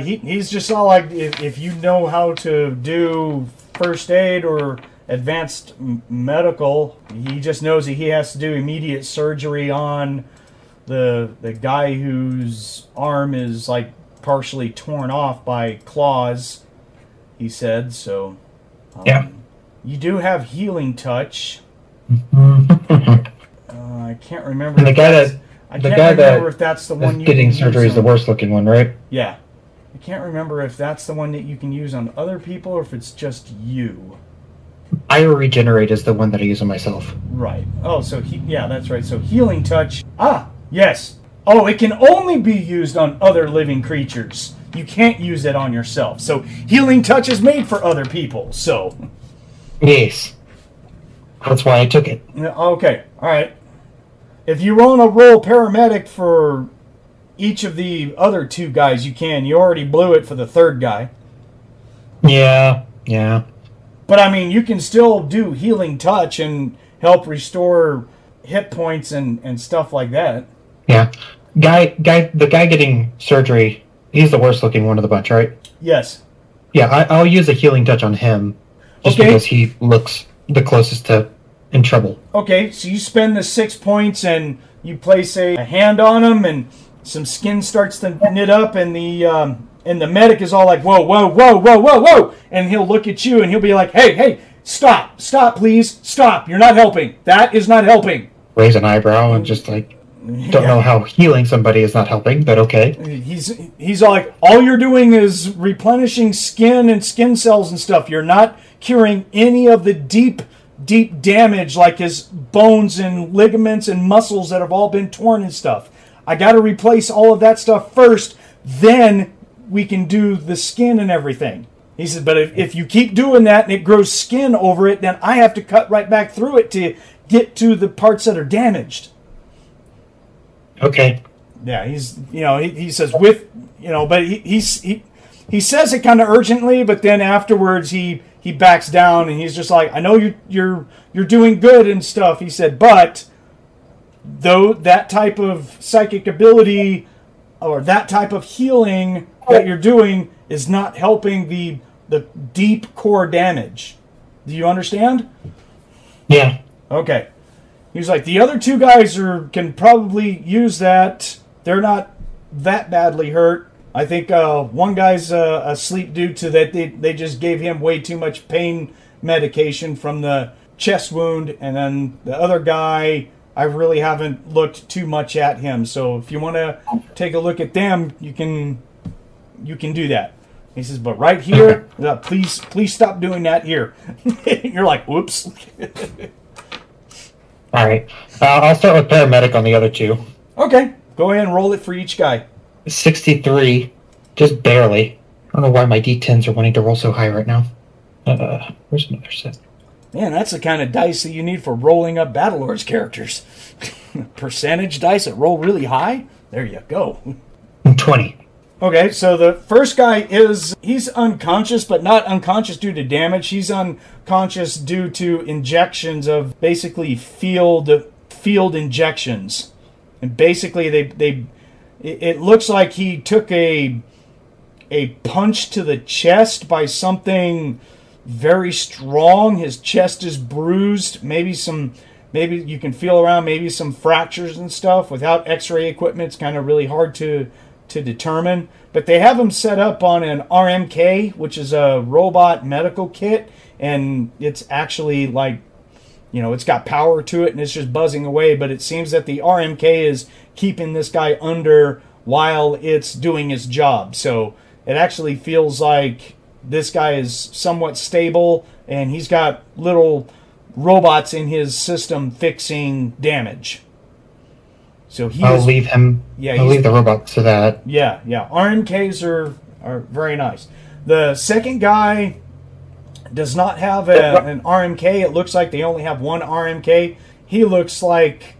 He's just all like, if you know how to do first aid or advanced medical, he just knows that he has to do immediate surgery on the guy whose arm is like partially torn off by claws, he said. So Yeah. You do have healing touch. I can't remember. And the guy if that's the one you getting can surgery use is the worst looking one, right? Yeah. I can't remember if that's the one that you can use on other people or if it's just you. Ire Regenerate is the one that I use on myself. Right. Oh, so yeah, that's right. So healing touch. Ah, yes. Oh, it can only be used on other living creatures. You can't use it on yourself. So healing touch is made for other people. So. Yes. That's why I took it. Okay. All right. If you want to roll paramedic for each of the other two guys, you can. You already blew it for the third guy. Yeah. But, I mean, you can still do healing touch and help restore hit points and stuff like that. Yeah. The guy getting surgery, he's the worst looking one of the bunch, right? Yes. Yeah, I'll use a healing touch on him. Just because he looks the closest to in trouble. Okay, so you spend the 6 points and you place a hand on him and some skin starts to knit up and the medic is all like, whoa, whoa, whoa, whoa, whoa, whoa. And he'll look at you and he'll be like, hey, stop, please, stop. You're not helping. That is not helping. Raise an eyebrow and just like, don't know how healing somebody is not helping, but okay. He's all like, all you're doing is replenishing skin and skin cells and stuff. You're not curing any of the deep damage like his bones and ligaments and muscles that have all been torn and stuff. I got to replace all of that stuff first, then we can do the skin and everything. He said, but if you keep doing that and it grows skin over it, then I have to cut right back through it to get to the parts that are damaged. Okay. Yeah, he says but he says it kind of urgently, but then afterwards he backs down and he's just like, I know you're doing good and stuff. He said, but though that type of psychic ability or that type of healing that you're doing is not helping the deep core damage. Do you understand? Yeah. Okay. He was like, the other two guys can probably use that. They're not that badly hurt. I think one guy's asleep due to that they just gave him way too much pain medication from the chest wound. And then the other guy, I really haven't looked too much at him. So if you want to take a look at them, you can do that. He says, but right here, please stop doing that here. You're like, whoops. All right. I'll start with paramedic on the other two. Okay. Go ahead and roll it for each guy. 63. Just barely. I don't know why my D10s are wanting to roll so high right now. Where's another set? Man, that's the kind of dice that you need for rolling up Battlelord's characters. Percentage dice that roll really high? There you go. 20. Okay, so the first guy he's unconscious, but not unconscious due to damage. He's unconscious due to injections of basically field injections. And basically it looks like he took a punch to the chest by something very strong. His chest is bruised. Maybe you can feel around maybe some fractures and stuff. Without x-ray equipment, it's kind of really hard to determine. But they have him set up on an RMK, which is a robot medical kit, and it's actually like, it's got power to it and it's just buzzing away, but it seems that the RMK is keeping this guy under while it's doing its job. So it actually feels like this guy is somewhat stable and he's got little robots in his system fixing damage. So I'll leave him. Yeah, I'll leave the robots to that. Yeah. RMKs are very nice. The second guy does not have an RMK. It looks like they only have one RMK. He looks like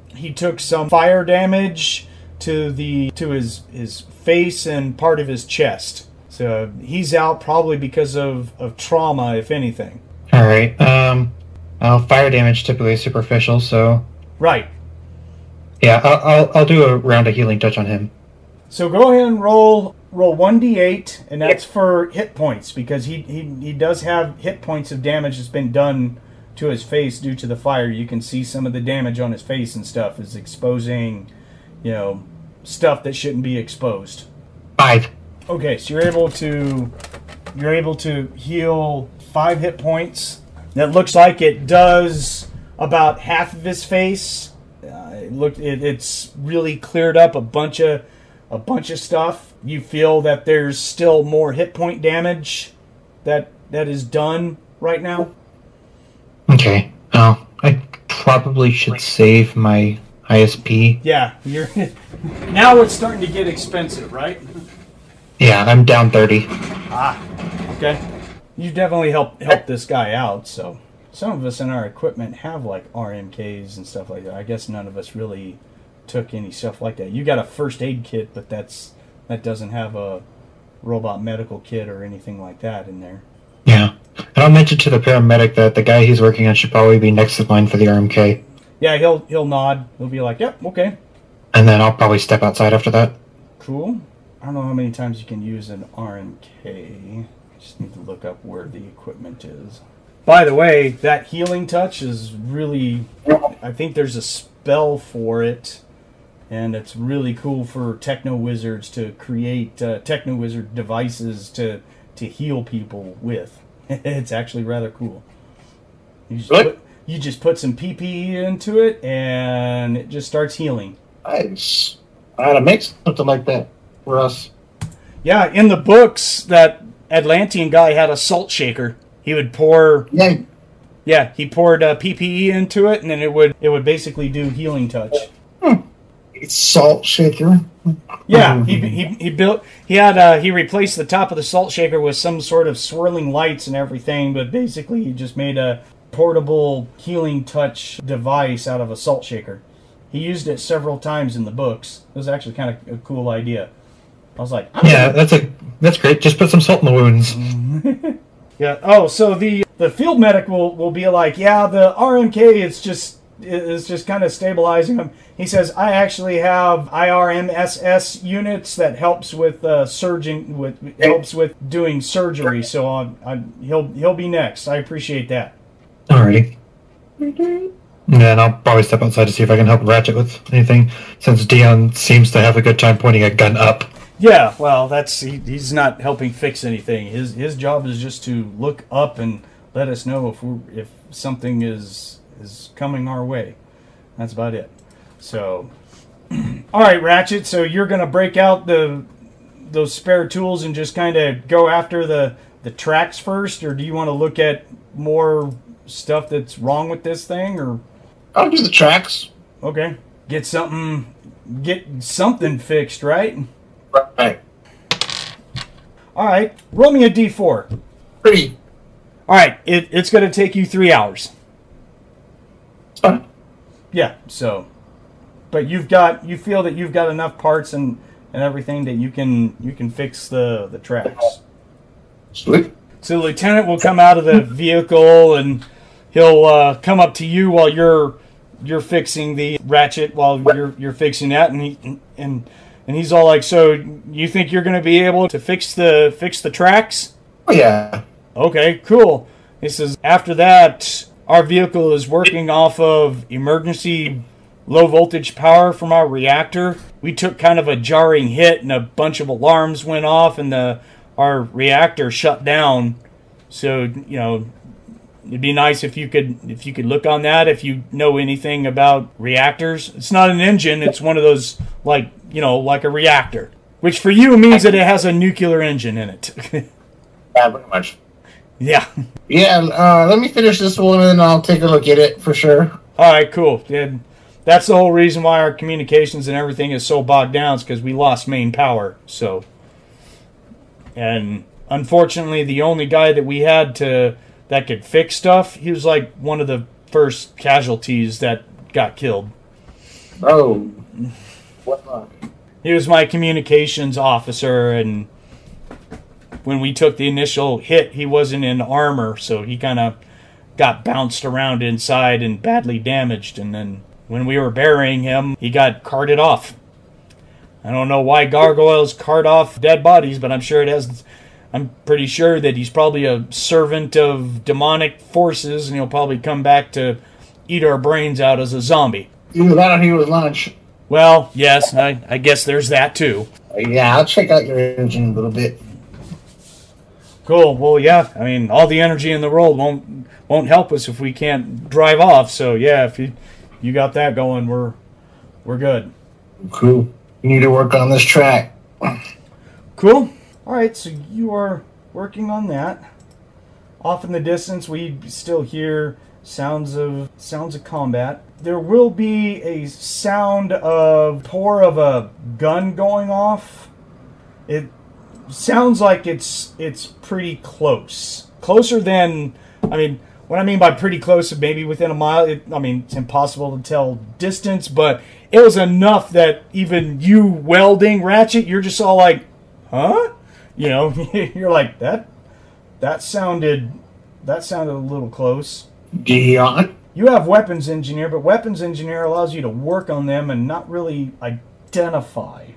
he took some fire damage to his face and part of his chest. So he's out probably because of trauma, if anything. All right. Fire damage typically is superficial, so. Right. Yeah, I'll do a round of healing touch on him. So go ahead and roll 1d8, and that's for hit points, because he does have hit points of damage that's been done to his face due to the fire. You can see some of the damage on his face and stuff is exposing, stuff that shouldn't be exposed. 5. Okay, so you're able to heal 5 hit points. That looks like it does about half of his face. It's really cleared up a bunch of stuff. You feel that there's still more hit point damage that is done right now. Okay. Oh, I probably should save my ISP. Yeah, you're now it's starting to get expensive, right? Yeah, I'm down 30. Ah, okay. You definitely helped this guy out. So some of us in our equipment have like RMKs and stuff like that. I guess none of us really took any stuff like that. You got a first aid kit, but that doesn't have a robot medical kit or anything like that in there. Yeah. And I'll mention to the paramedic that the guy he's working on should probably be next in line for the RMK. Yeah, he'll nod. He'll be like, "Yep, okay." And then I'll probably step outside after that. Cool. I don't know how many times you can use an RMK. Just need to look up where the equipment is. By the way, that healing touch is really... I think there's a spell for it, and it's really cool for Techno-Wizards to create Techno-Wizard devices to heal people with. It's actually rather cool. You just put some PPE into it, and it just starts healing. Nice. I had to make something like that for us. Yeah, in the books, that Atlantian guy had a salt shaker. He would pour... Yeah, he poured PPE into it, and then it would basically do healing touch. It's salt shaker. Yeah, he replaced the top of the salt shaker with some sort of swirling lights and everything, but basically he just made a portable healing touch device out of a salt shaker. He used it several times in the books. It was actually kind of a cool idea. I was like, yeah, that's great. Just put some salt in the wounds. Yeah. Oh, so the field medic will be like, yeah, the RMK is just kind of stabilizing him. He says, I actually have IRMSS units that helps with helps with doing surgery. So he'll be next. I appreciate that. Alrighty. And then I'll probably step outside to see if I can help Ratchet with anything, since Dion seems to have a good time pointing a gun up. Yeah, well, he's not helping fix anything. His job is just to look up and let us know if something is coming our way. That's about it. So, all right, Ratchet. So you're gonna break out those spare tools and just kind of go after the tracks first, or do you want to look at more stuff that's wrong with this thing? Or I'll do the tracks. Okay, get something fixed, right? Right. All right, roll me a d4. 3. All right, it's going to take you 3 hours. It's fine. Yeah, so, but you feel that you've got enough parts and everything that you can fix the tracks. Sweet. So the lieutenant will come out of the vehicle and he'll come up to you while you're fixing the Ratchet while you're fixing that, and he's all like, so you think you're going to be able to fix the tracks? Oh, yeah. Okay, cool. He says, after that, our vehicle is working off of emergency low voltage power from our reactor. We took kind of a jarring hit and a bunch of alarms went off and our reactor shut down. So, it'd be nice if you could look on that if you know anything about reactors. It's not an engine, it's one of those like a reactor. Which for you means that it has a nuclear engine in it. Yeah, pretty much. Yeah. Yeah, let me finish this one and then I'll take a look at it for sure. Alright, cool. And that's the whole reason why our communications and everything is so bogged down, is because we lost main power. So, and unfortunately the only guy that we had that could fix stuff, he was like one of the first casualties that got killed. Oh. What? He was my communications officer, and when we took the initial hit, he wasn't in armor, so he kind of got bounced around inside and badly damaged, and then when we were burying him, he got carted off. I don't know why gargoyles cart off dead bodies, but I'm pretty sure that he's probably a servant of demonic forces, and he'll probably come back to eat our brains out as a zombie. Either that or he was lunch. Well, yes, I guess there's that too. Yeah, I'll check out your engine a little bit. Cool. Well, yeah. I mean, all the energy in the world won't help us if we can't drive off. So yeah, if you got that going, we're good. Cool. You need to work on this track. Cool. All right. So you are working on that. Off in the distance, we still hear sounds of combat. There will be a sound of pour of a gun going off. It sounds like it's pretty close. Closer than, I mean, what I mean by pretty close, maybe within a mile. It's impossible to tell distance, but it was enough that even you welding Ratchet, you're just all like, huh? You know, you're like, that sounded a little close. Dion. You have weapons engineer, but weapons engineer allows you to work on them and not really identify,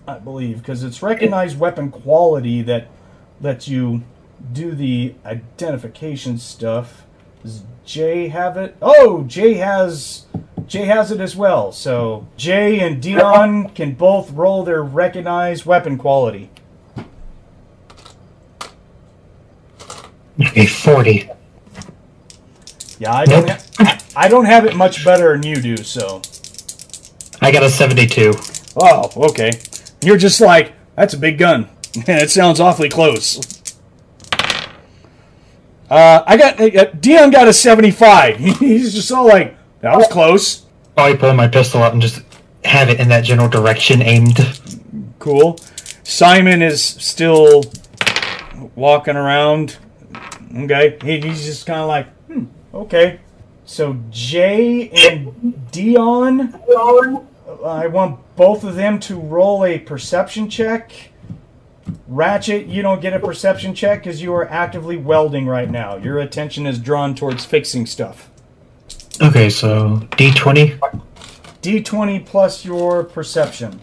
I believe, because it's recognized weapon quality that lets you do the identification stuff. Does Jay have it? Oh, Jay has it as well. So Jay and Dion can both roll their recognized weapon quality. Okay, 40. Yeah, I don't have it much better than you do, so. I got a 72. Oh, okay. You're just like, that's a big gun. It sounds awfully close. Dion got a 75. He's just all like, that was close. Probably pull my pistol out and just have it in that general direction aimed. Cool. Simon is still walking around. Okay. He's just kind of like, okay. So Jay and Dion, I want both of them to roll a perception check. Ratchet, you don't get a perception check because you are actively welding right now. Your attention is drawn towards fixing stuff. Okay, so D20. D20 plus your perception.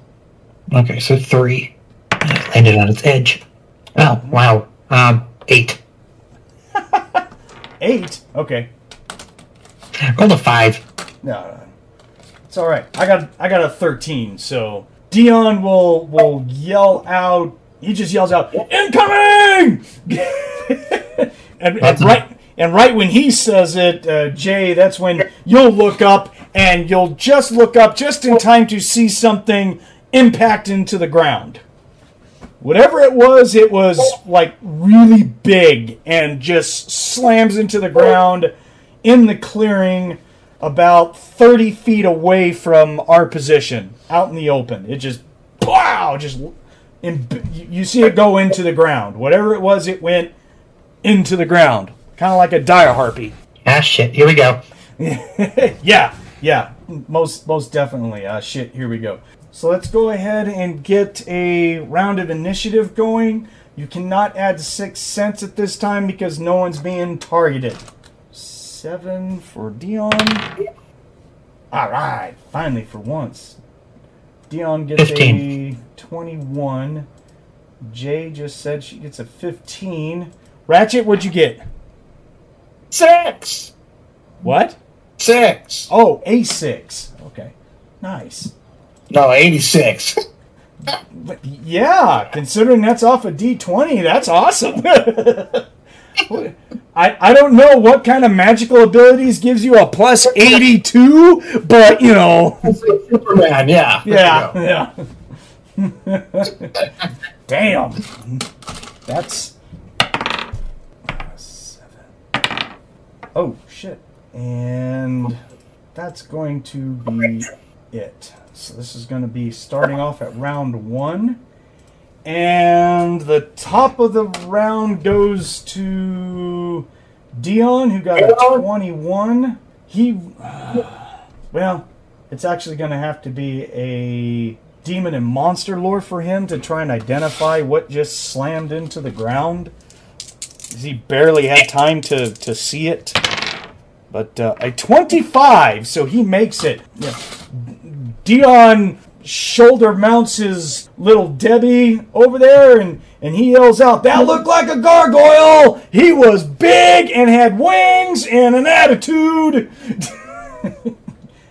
Okay, so 3. It landed on its edge. Oh, wow. 8. 8? Okay. Roll a 5. No. It's all right. I got a 13. So Dion will yell out. He just yells out, "Incoming!" and right when he says it, Jay, that's when you'll look up, and you'll just look up just in time to see something impact into the ground. Whatever it was like really big and just slams into the ground in the clearing about 30 feet away from our position, out in the open. It just, wow, you see it go into the ground. Whatever it was, it went into the ground. Kind of like a dire harpy. Ah, shit, here we go. Yeah, most definitely. Shit, here we go. So let's go ahead and get a round of initiative going. You cannot add 6 cents at this time because no one's being targeted. 7 for Dion. All right, finally for once. Dion gets 15. A 21. Jay just said she gets a 15. Ratchet, what'd you get? 6. What? 6. Oh, a 6. Okay, nice. No, 86. But yeah, considering that's off a D20, that's awesome. I don't know what kind of magical abilities gives you a plus 82, but you know. Superman, yeah. Yeah. Damn. That's 7. Oh, shit. And that's going to be it. So this is going to be starting off at round 1. And the top of the round goes to Dion, who got a 21. Well, it's actually going to have to be a demon and monster lore for him to try and identify what just slammed into the ground. He barely had time to see it. But a 25, so he makes it. Yeah. Dion shoulder mounts his little Debbie over there, and he yells out, "That looked like a gargoyle! He was big and had wings and an attitude!"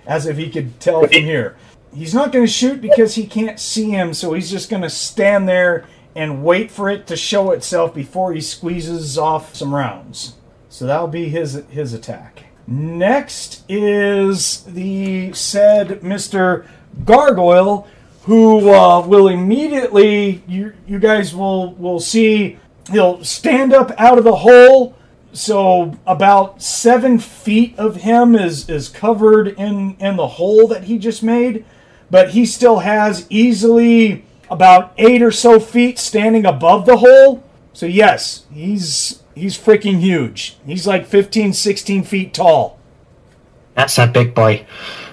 As if he could tell from here. He's not going to shoot because he can't see him, so he's just going to stand there and wait for it to show itself before he squeezes off some rounds. So that'll be his attack. Next is the said Mr. Gargoyle, who will immediately, you guys will see, he'll stand up out of the hole. So about 7 feet of him is covered in the hole that he just made. But he still has easily about 8 or so feet standing above the hole. So yes, he's freaking huge. He's like 15, 16 feet tall. That's a big boy.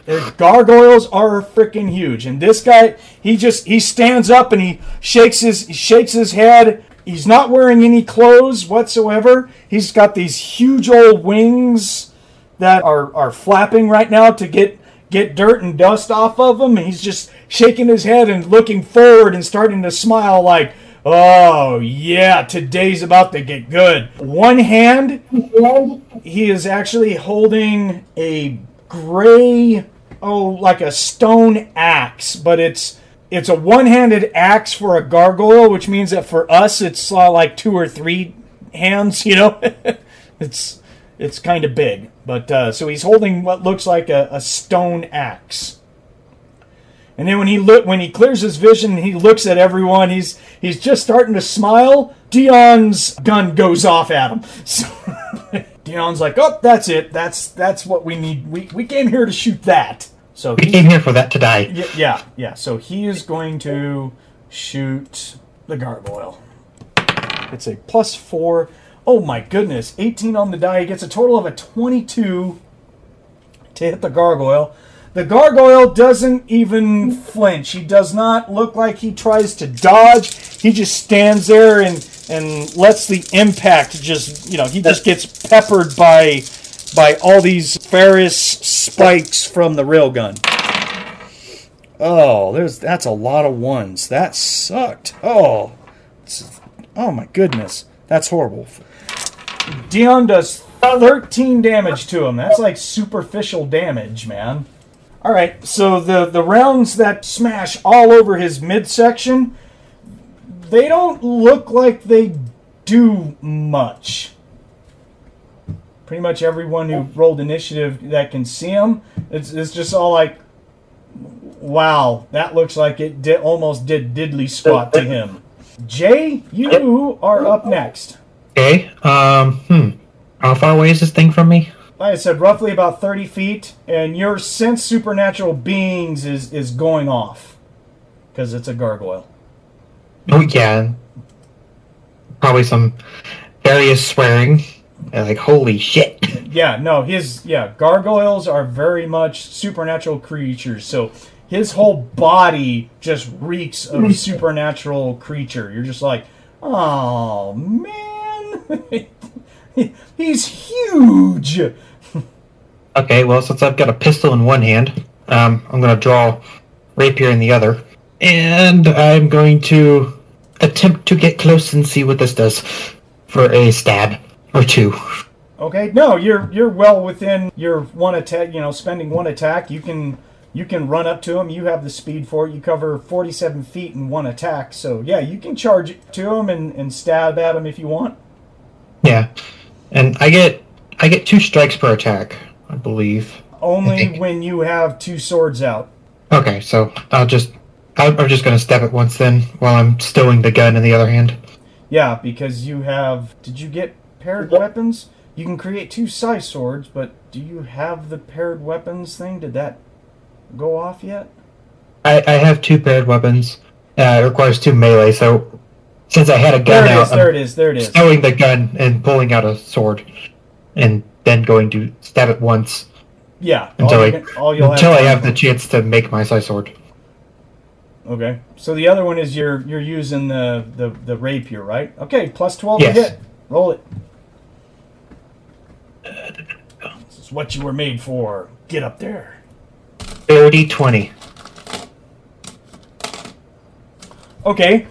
The gargoyles are freaking huge. And this guy, he stands up and he shakes his head. He's not wearing any clothes whatsoever. He's got these huge old wings that are flapping right now to get dirt and dust off of him. And he's just shaking his head and looking forward and starting to smile like, oh yeah, today's about to get good. One hand, he is actually holding a gray, like a stone axe, but it's a one-handed axe for a gargoyle, which means that for us it's like 2 or 3 hands, you know. It's kind of big, but so he's holding what looks like a stone axe. And then when he clears his vision, he looks at everyone. He's just starting to smile. Dion's gun goes off at him. So Dion's like, "Oh, that's it. That's what we need. We came here to shoot that." So we came here for that to die. Yeah. So he is going to shoot the gargoyle. It's a +4. Oh my goodness! 18 on the die. He gets a total of a 22 to hit the gargoyle. The gargoyle doesn't even flinch. He does not look like he tries to dodge. He just stands there and lets the impact just, he just gets peppered by all these ferrous spikes from the railgun. Oh, that's a lot of ones. That sucked. Oh my goodness. That's horrible. Dion does 13 damage to him. That's like superficial damage, man. Alright, so the rounds that smash all over his midsection, they don't look like they do much. Pretty much everyone who rolled initiative that can see him, it's just all like, wow, that looks like it almost did diddly squat to him. Jay, you are up next. Okay, how far away is this thing from me? Like I said, roughly about 30 feet, and your sense supernatural beings is going off. Because it's a gargoyle. Oh, yeah. Probably some various swearing. Like, holy shit. Yeah, no, gargoyles are very much supernatural creatures, so his whole body just reeks of supernatural creature. You're just like, oh, man. He's huge. Okay, well, since I've got a pistol in one hand, I'm going to draw rapier in the other. And I'm going to attempt to get close and see what this does for a stab or 2. Okay, no, you're well within your one attack, spending one attack. You can run up to him. You have the speed for it. You cover 47 feet in one attack. So, yeah, you can charge to him and stab at him if you want. Yeah. And I get 2 strikes per attack, I believe. Only when you have 2 swords out. Okay, so I'm just going to stab it once then, while I'm stowing the gun in the other hand. Yeah, because you have... Did you get paired weapons? You can create 2 size swords, but do you have the paired weapons thing? Did that go off yet? I have 2 paired weapons. It requires 2 melee, so... Since I had a gun out, there it is. stowing the gun and pulling out a sword, and then going to stab it once. Yeah, until I have the chance to make my size sword. Okay, so the other one is you're using the rapier, right? Okay, +12 yes. to hit. Roll it. This is what you were made for. Get up there. 30-20. Okay,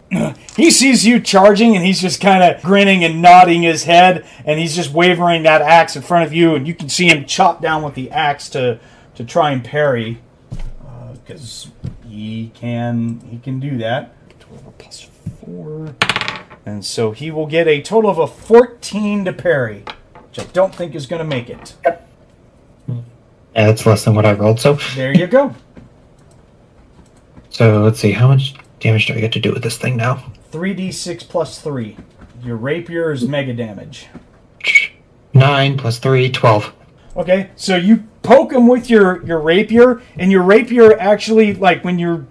he sees you charging, and he's just kind of grinning and nodding his head, and he's just wavering that axe in front of you, and you can see him chop down with the axe to try and parry, because he can do that. plus 4. And so he will get a total of a 14 to parry, which I don't think is going to make it. Yeah, that's less than what I rolled. So there you go. So let's see, how much damage do I get to do with this thing now? 3d6 plus 3. Your rapier is mega damage. 9 plus 3, 12. Okay, so you poke him with your rapier, and your rapier actually, like when you're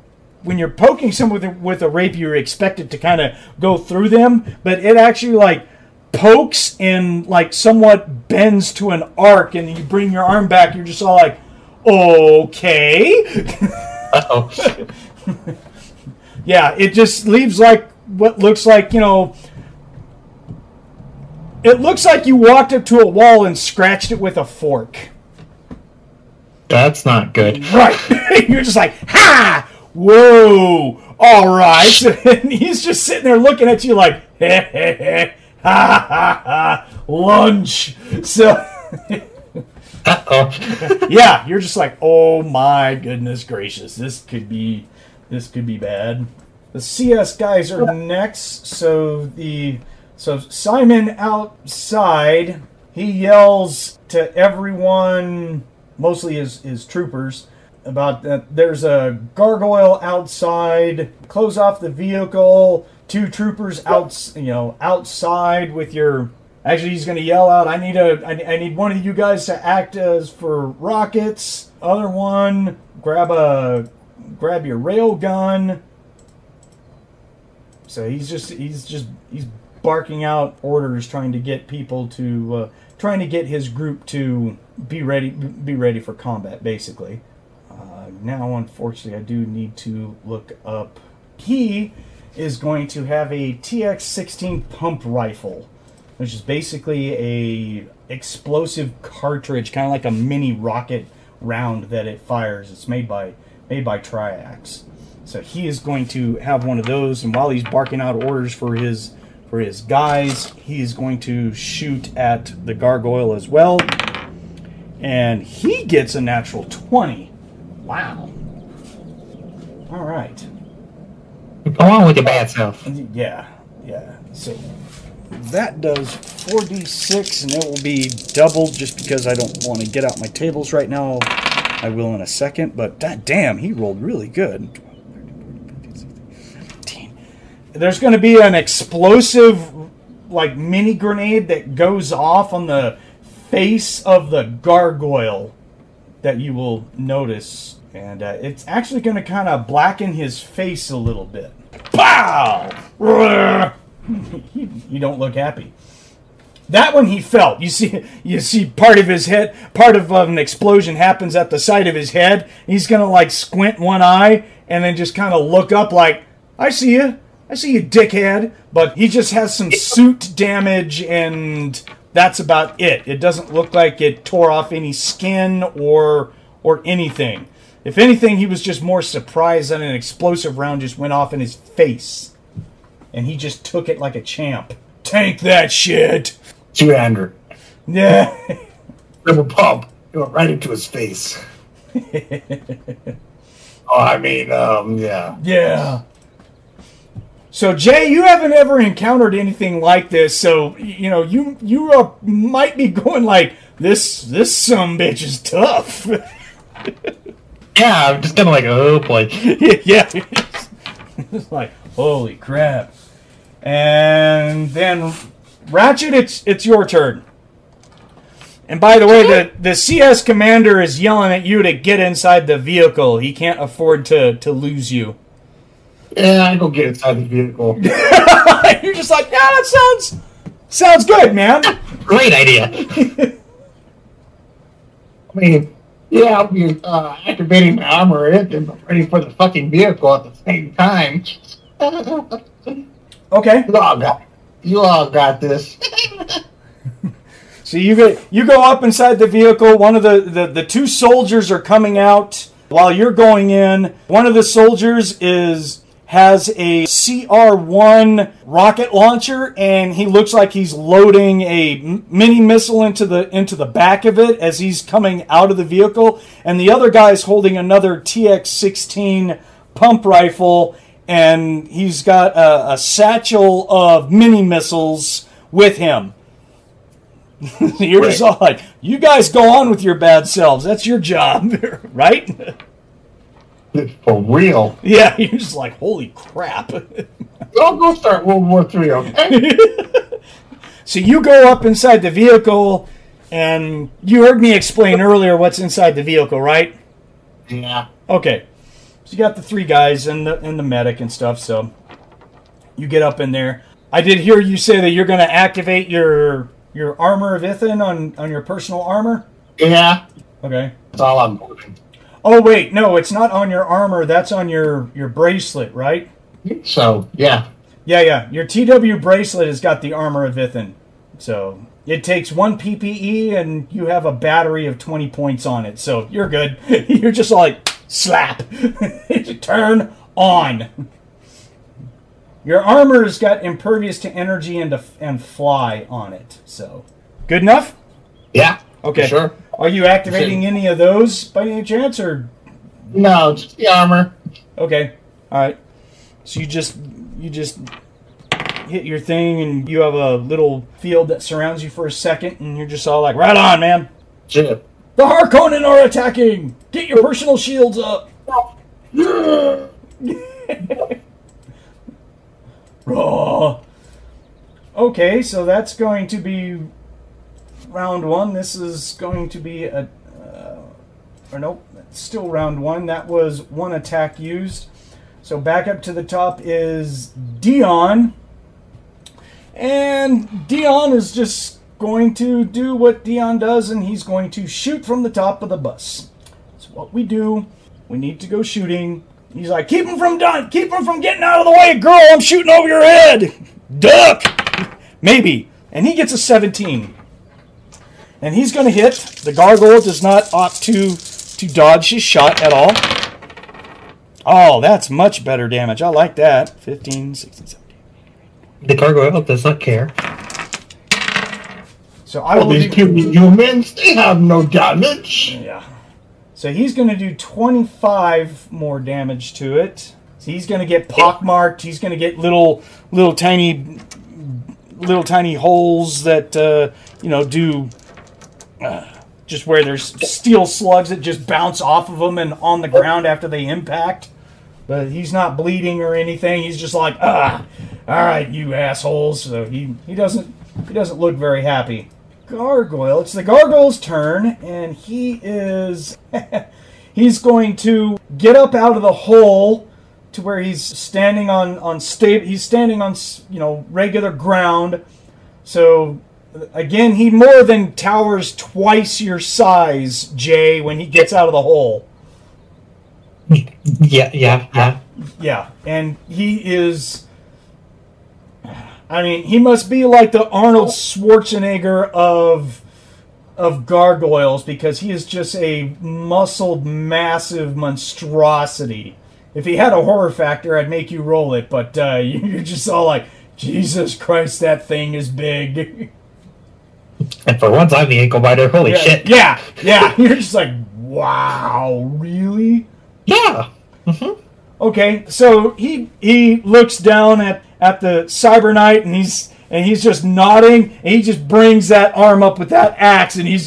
poking someone with a rapier, you expect it to kind of go through them, but it actually like pokes and like somewhat bends to an arc, and you bring your arm back. You're just all like, okay. Uh-oh. Yeah, it just leaves like what looks like, it looks like you walked up to a wall and scratched it with a fork. That's not good. Right. You're just like, ha! Whoa! All right. And he's just sitting there looking at you like, ha ha ha, lunch. So, Uh-oh. yeah, you're just like, oh my goodness gracious, this could be bad. The CS guys are next. So Simon outside, he yells to everyone, mostly his troopers, about that there's a gargoyle outside. Close off the vehicle. 2 troopers outside with your. Actually, he's going to yell out, I need one of you guys to act as for rockets. Other one, grab your rail gun. So he's barking out orders, trying to get people to trying to get his group to be ready for combat, basically. Now, unfortunately, I do need to look up. He is going to have a TX-16 pump rifle, which is basically a explosive cartridge, kind of like a mini rocket round that it fires. It's made by Triax. So he is going to have one of those, and while he's barking out orders for his guys, he's going to shoot at the gargoyle as well. And he gets a natural 20. Wow. All right. Go on with your bad self. Yeah. So that does 4d6, and it will be doubled just because I don't want to get out my tables right now. I will in a second, but that damn, he rolled really good. There's going to be an explosive, like, mini grenade that goes off on the face of the gargoyle that you will notice. And it's actually going to kind of blacken his face a little bit. Pow! You don't look happy. That one he felt. You see part of his head, part of an explosion happens at the side of his head. He's going to, like, squint one eye and then just kind of look up like, I see you, dickhead. But he just has some suit damage, and that's about it. It doesn't look like it tore off any skin or anything. If anything, he was just more surprised that an explosive round just went off in his face. And he just took it like a champ. Tank that shit! 200. Yeah. Little pump. It went right into his face. Yeah. Yeah. So, Jay, you haven't ever encountered anything like this, so, you might be going like, this sumbitch is tough. Yeah, I'm just kind of like, oh boy. Yeah. It's like, holy crap. And then, Ratchet, it's your turn. And by the way, the CS commander is yelling at you to get inside the vehicle. He can't afford to lose you. Yeah, I go get inside the vehicle. You're just like, yeah, that sounds good, man. Great idea. I'll be activating my armor and ready for the fucking vehicle at the same time. Okay. You all got this. So you go up inside the vehicle. One of the 2 soldiers are coming out while you're going in. One of the soldiers has a CR-1 rocket launcher, and he looks like he's loading a mini missile into the back of it as he's coming out of the vehicle. And the other guy's holding another TX-16 pump rifle, and he's got a satchel of mini missiles with him. You're just all like, you guys go on with your bad selves. That's your job, right? For real. Yeah, you're just like, holy crap. I'll go start World War III, okay? So you go up inside the vehicle, and you heard me explain earlier what's inside the vehicle, right? Yeah. Okay. So you got the 3 guys and the medic and stuff, so you get up in there. I did hear you say that you're going to activate your armor of Ithan on your personal armor? Yeah. Okay. That's all I'm doing. Oh, wait, no, it's not on your armor. That's on your bracelet, right? So, yeah. Yeah. Your TW bracelet has got the armor of Ithan. So it takes 1 PPE, and you have a battery of 20 points on it. So you're good. You're just like, slap. Turn on. Your armor has got impervious to energy and fly on it. So good enough? Yeah. Okay. Sure. Are you activating any of those by any chance, or? No, just the armor. Okay. All right. So you just hit your thing, and you have a little field that surrounds you for a second, and you're just all like, right on, man. Shit. The Harkonnen are attacking. Get your personal shields up. Raw. Okay, so that's going to be round 1. This is going to be or nope, still round 1. That was 1 attack used. So back up to the top is Dion. And Dion is just going to do what Dion does, and he's going to shoot from the top of the bus. That's what we do. We need to go shooting. He's like, keep him from getting out of the way, girl. I'm shooting over your head. Duck. Maybe. And he gets a 17. And he's going to hit. The gargoyle does not opt to dodge his shot at all. Oh, that's much better damage. I like that. 15, 16, 17. The gargoyle does not care. So I will these puny humans, they have no damage. Yeah. So he's going to do 25 more damage to it. So he's going to get pockmarked. He's going to get little tiny holes that do just where there's steel slugs that just bounce off of him and on the ground after they impact. But he's not bleeding or anything. He's just like, all right, you assholes. So he doesn't look very happy. Gargoyle. It's the gargoyle's turn, and he's going to get up out of the hole to where he's standing on regular ground. So again, he more than towers twice your size, Jay, when he gets out of the hole. Yeah. Yeah, and he is... I mean, he must be like the Arnold Schwarzenegger of gargoyles, because he is just a muscled, massive monstrosity. If he had a horror factor, I'd make you roll it, but you're just all like, Jesus Christ, that thing is big. And for once, I'm the ankle biter. Holy shit. Yeah. You're just like, wow, really? Yeah. Mm-hmm. Okay, so he looks down at the Cyber Knight, and he's just nodding, and he just brings that arm up with that axe, and you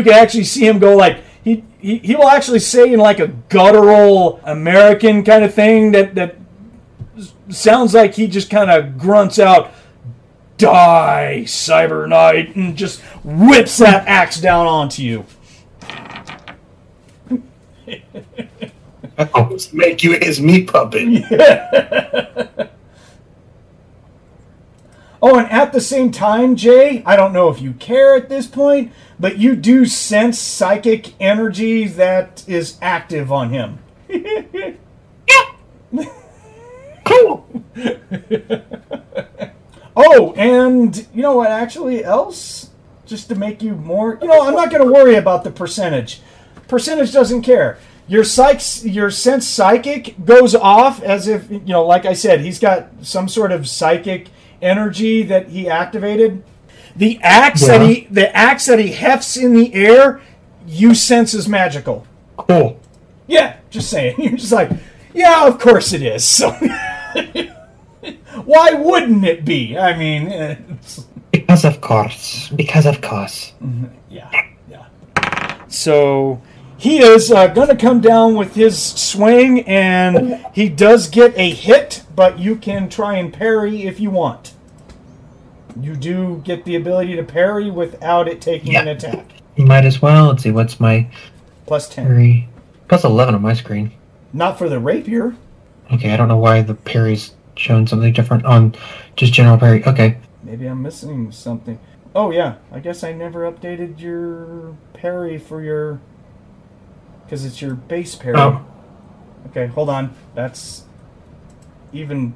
can actually see him go like, he will actually say in like a guttural American kind of thing that sounds like he just kind of grunts out, "Die, Cyber Knight," and just whips that axe down onto you. I'll just make you his meat puppet. Yeah. Oh, and at the same time, Jay, I don't know if you care at this point, but you do sense psychic energy that is active on him. Cool. Oh, and you know what actually else? Just to make you more... I'm not going to worry about the percentage. Percentage doesn't care. Your sense psychic goes off as if, like I said, he's got some sort of psychic energy that he activated. The axe that he hefts in the air, you sense is magical. Cool. Yeah, just saying. You're just like, Yeah, of course it is. So why wouldn't it be? I mean, Because of course. Because of course. yeah. So he is going to come down with his swing, and he does get a hit, but you can try and parry if you want. You do get the ability to parry without it taking an attack. You might as well. Let's see, what's my Plus 10. parry? Plus 11 on my screen. Not for the rapier. Okay, I don't know why the parry's showing something different on just general parry. Okay. Maybe I'm missing something. Oh, yeah. I guess I never updated your parry for your... Because it's your base parry. Oh. Okay, hold on. That's even...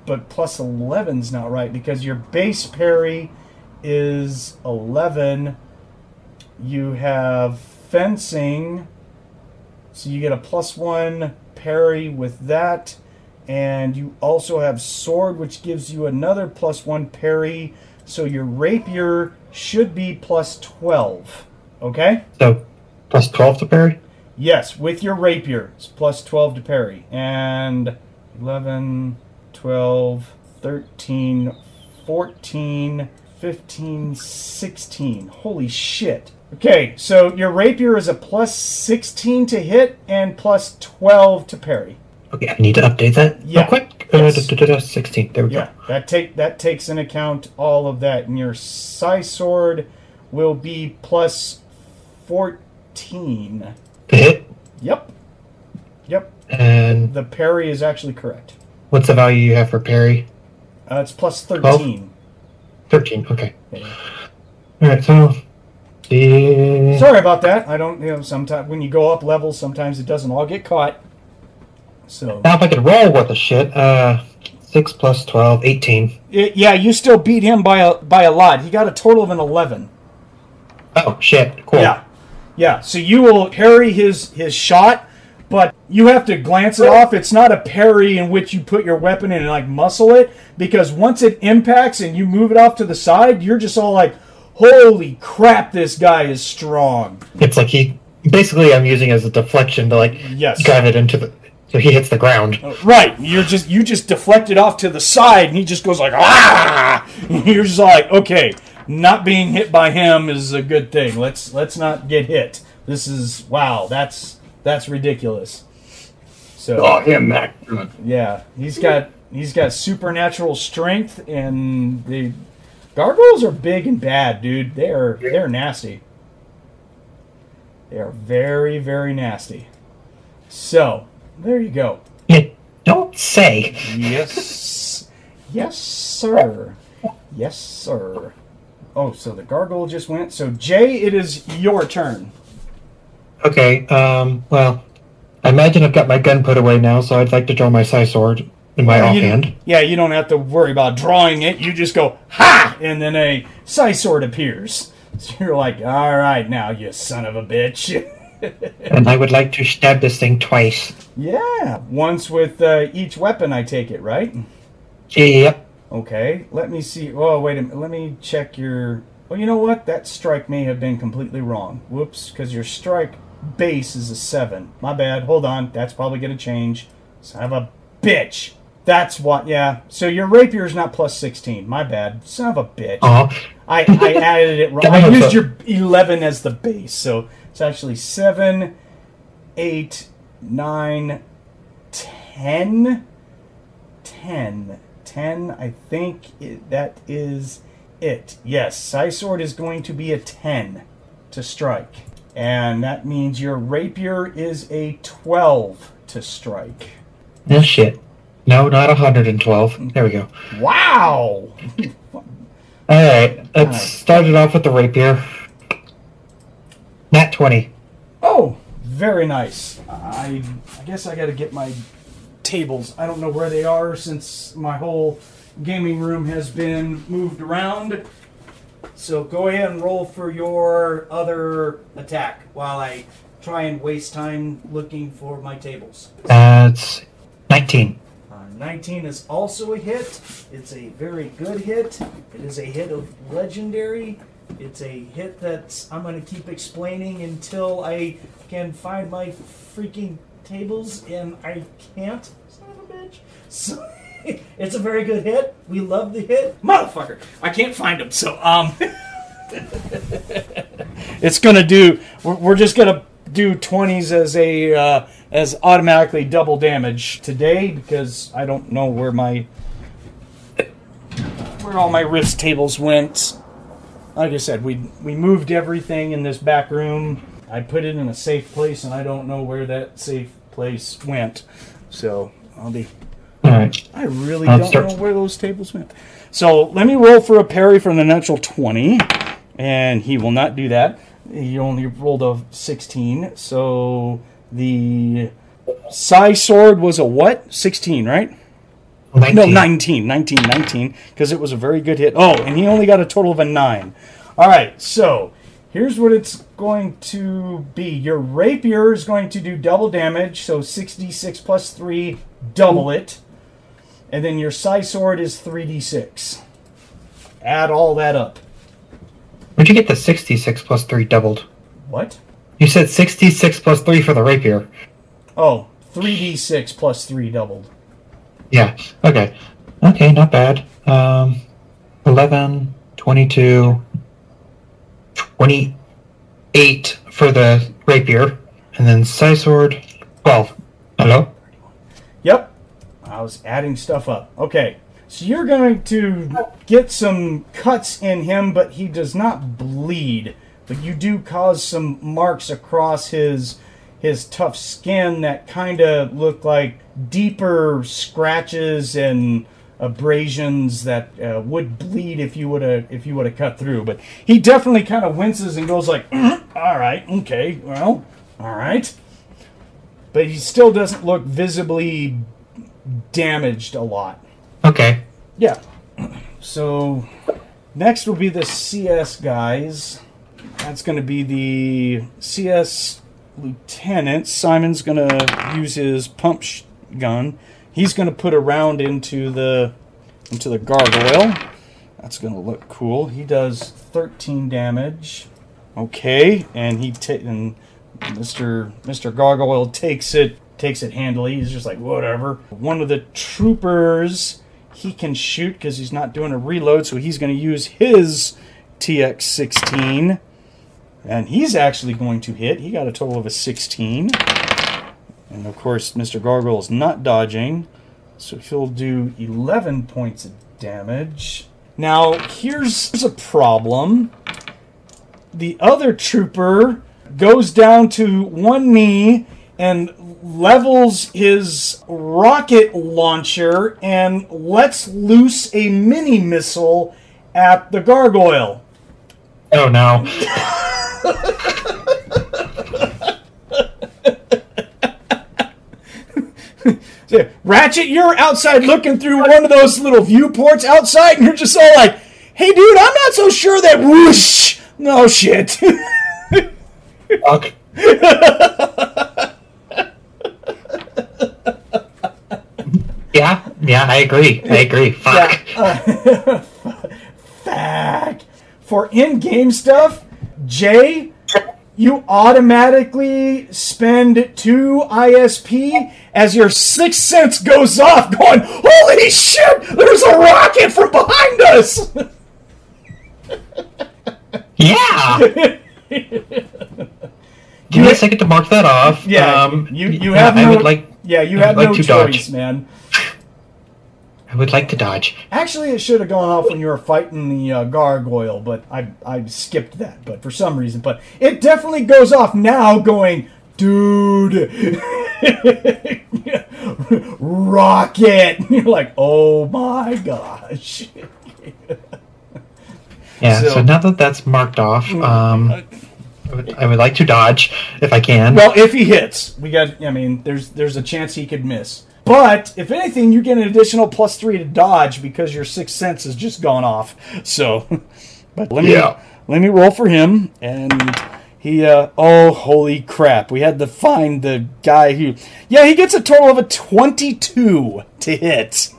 But plus 11's not right, because your base parry is 11. You have fencing, so you get a +1 parry with that. And you also have sword, which gives you another +1 parry. So your rapier should be +12. Okay? So, plus 12 to parry? Yes, with your rapier, it's +12 to parry. And 11, 12, 13, 14, 15, 16. Holy shit. Okay, so your rapier is a +16 to hit and +12 to parry. Okay, I need to update that Yeah. real quick. Yes. 16. There we Yeah, go. that takes into account all of that. And your scythe sword will be +14. To hit? Yep. And The parry is actually correct. what's the value you have for parry? It's +13. 13, okay. Yeah. Alright, so... The... Sorry about that. I don't, sometimes when you go up levels, sometimes it doesn't all get caught. So Now if I could roll worth of shit, 6 plus 12, 18. yeah, you still beat him by a lot. He got a total of an 11. Oh, shit, cool. Yeah. So you will parry his shot, but you have to glance it off. It's not a parry in which you put your weapon in and like muscle it, because once it impacts and you move it off to the side, you're just all like, holy crap, this guy is strong. It's like basically I'm using it as a deflection to like drive it into the... So he hits the ground. Right. You just deflect it off to the side, and he just goes like, ah! You're just like, okay, not being hit by him is a good thing. Let's not get hit. This is, wow, that's ridiculous. So him that. yeah, he's got supernatural strength, and the gargoyles are big and bad, dude. They're nasty. They are very, very nasty. So there you go. You don't say. Yes. Yes, sir. Yes, sir. Oh, so the gargoyle just went. So, Jay, it is your turn. Okay, well, I imagine I've got my gun put away now, so I'd like to draw my scythe sword in my offhand. Yeah, you don't have to worry about drawing it. You just go, ha! And then a scythe sword appears. So you're like, all right, now, you son of a bitch. And I would like to stab this thing twice. Yeah, once with each weapon, I take it, right? Yep. Okay, let me see. Oh, wait a minute. Let me check your... Well, you know what? That strike may have been completely wrong. Whoops, because your strike base is a 7. My bad. Hold on. That's probably going to change. Son of a bitch. That's what... Yeah. So your rapier is not +16. My bad. Son of a bitch. I added it wrong. I used your 11 as the base, so it's actually 7, 8, 9, 10. 10, I think that is it. Yes, scythe sword is going to be a 10 to strike. And that means your rapier is a 12 to strike. No shit. No, not 112. There we go. Wow! Alright, let's start it off with the rapier. Nat 20. Oh, very nice. I guess I gotta get my tables. I don't know where they are since my whole gaming room has been moved around. So go ahead and roll for your other attack while I try and waste time looking for my tables. That's 19. 19 is also a hit. It's a very good hit. It is a hit of legendary. It's a hit that I'm going to keep explaining until I can find my freaking tables, and I can't. Son of a bitch. So, it's a very good hit. We love the hit. Motherfucker. I can't find him, so, it's going to do... We're just going to do 20s as a... as automatically double damage today, because I don't know where all my RIFTS tables went. Like I said, we moved everything in this back room. I put it in a safe place, and I don't know where that safe place went. So I'll be... Alright. I really don't know where those tables went. So let me roll for a parry from the natural 20, and he will not do that. He only rolled a 16, so... The Psy Sword was a what? 16, right? 19. No, 19, because it was a very good hit. Oh, and he only got a total of a 9. All right, so here's what it's going to be. Your Rapier is going to do double damage, so 6d6 plus 3, double it. And then your Psy Sword is 3d6. Add all that up. Where'd you get the 66 plus 3 doubled? What? You said 66 plus 3 for the rapier. Oh, 3d6 plus 3 doubled. Yeah, okay. Okay, not bad. 11, 22, 28 for the rapier. And then Psy Sword, 12. Hello? Yep. I was adding stuff up. Okay. So you're going to get some cuts in him, but he does not bleed. But you do cause some marks across his tough skin that kind of look like deeper scratches and abrasions that would bleed if you would have cut through. But he definitely kind of winces and goes like, all right, okay, well, all right. But he still doesn't look visibly damaged a lot. Okay. Yeah. So next will be the CS guys. That's going to be the CS lieutenant. Simon's going to use his pump gun. He's going to put a round into the gargoyle. That's going to look cool. He does 13 damage. Okay, and Mr. Gargoyle takes it handily. He's just like, whatever. One of the troopers, he can shoot because he's not doing a reload, so he's going to use his TX-16. And he's actually going to hit. He got a total of a 16. And of course, Mr. Gargoyle is not dodging. So he'll do 11 points of damage. Now, here's a problem. The other trooper goes down to one knee and levels his rocket launcher and lets loose a mini missile at the gargoyle. Oh no. Ratchet, you're outside looking through one of those little viewports outside, and you're just all like, hey dude, I'm not so sure that whoosh. No shit. Okay. Yeah, I agree. Fuck. Yeah, fuck. For in-game stuff, Jay, you automatically spend 2 ISP as your sixth sense goes off, going, holy shit, there's a rocket from behind us! Yeah! Give me a second to mark that off. Yeah, you have no, you have no choice, dodge. Man. I would like to dodge. Actually, it should have gone off when you were fighting the gargoyle, but I skipped that, but for some reason. But it definitely goes off now going, dude, rocket! You're like, oh my gosh. Yeah, so now that that's marked off, I would like to dodge if I can. Well, if he hits, there's a chance he could miss. But, if anything, you get an additional +3 to dodge because your sixth sense has just gone off. So, but let me roll for him. And he, oh, holy crap. We had to find the guy who, he gets a total of a 22 to hit.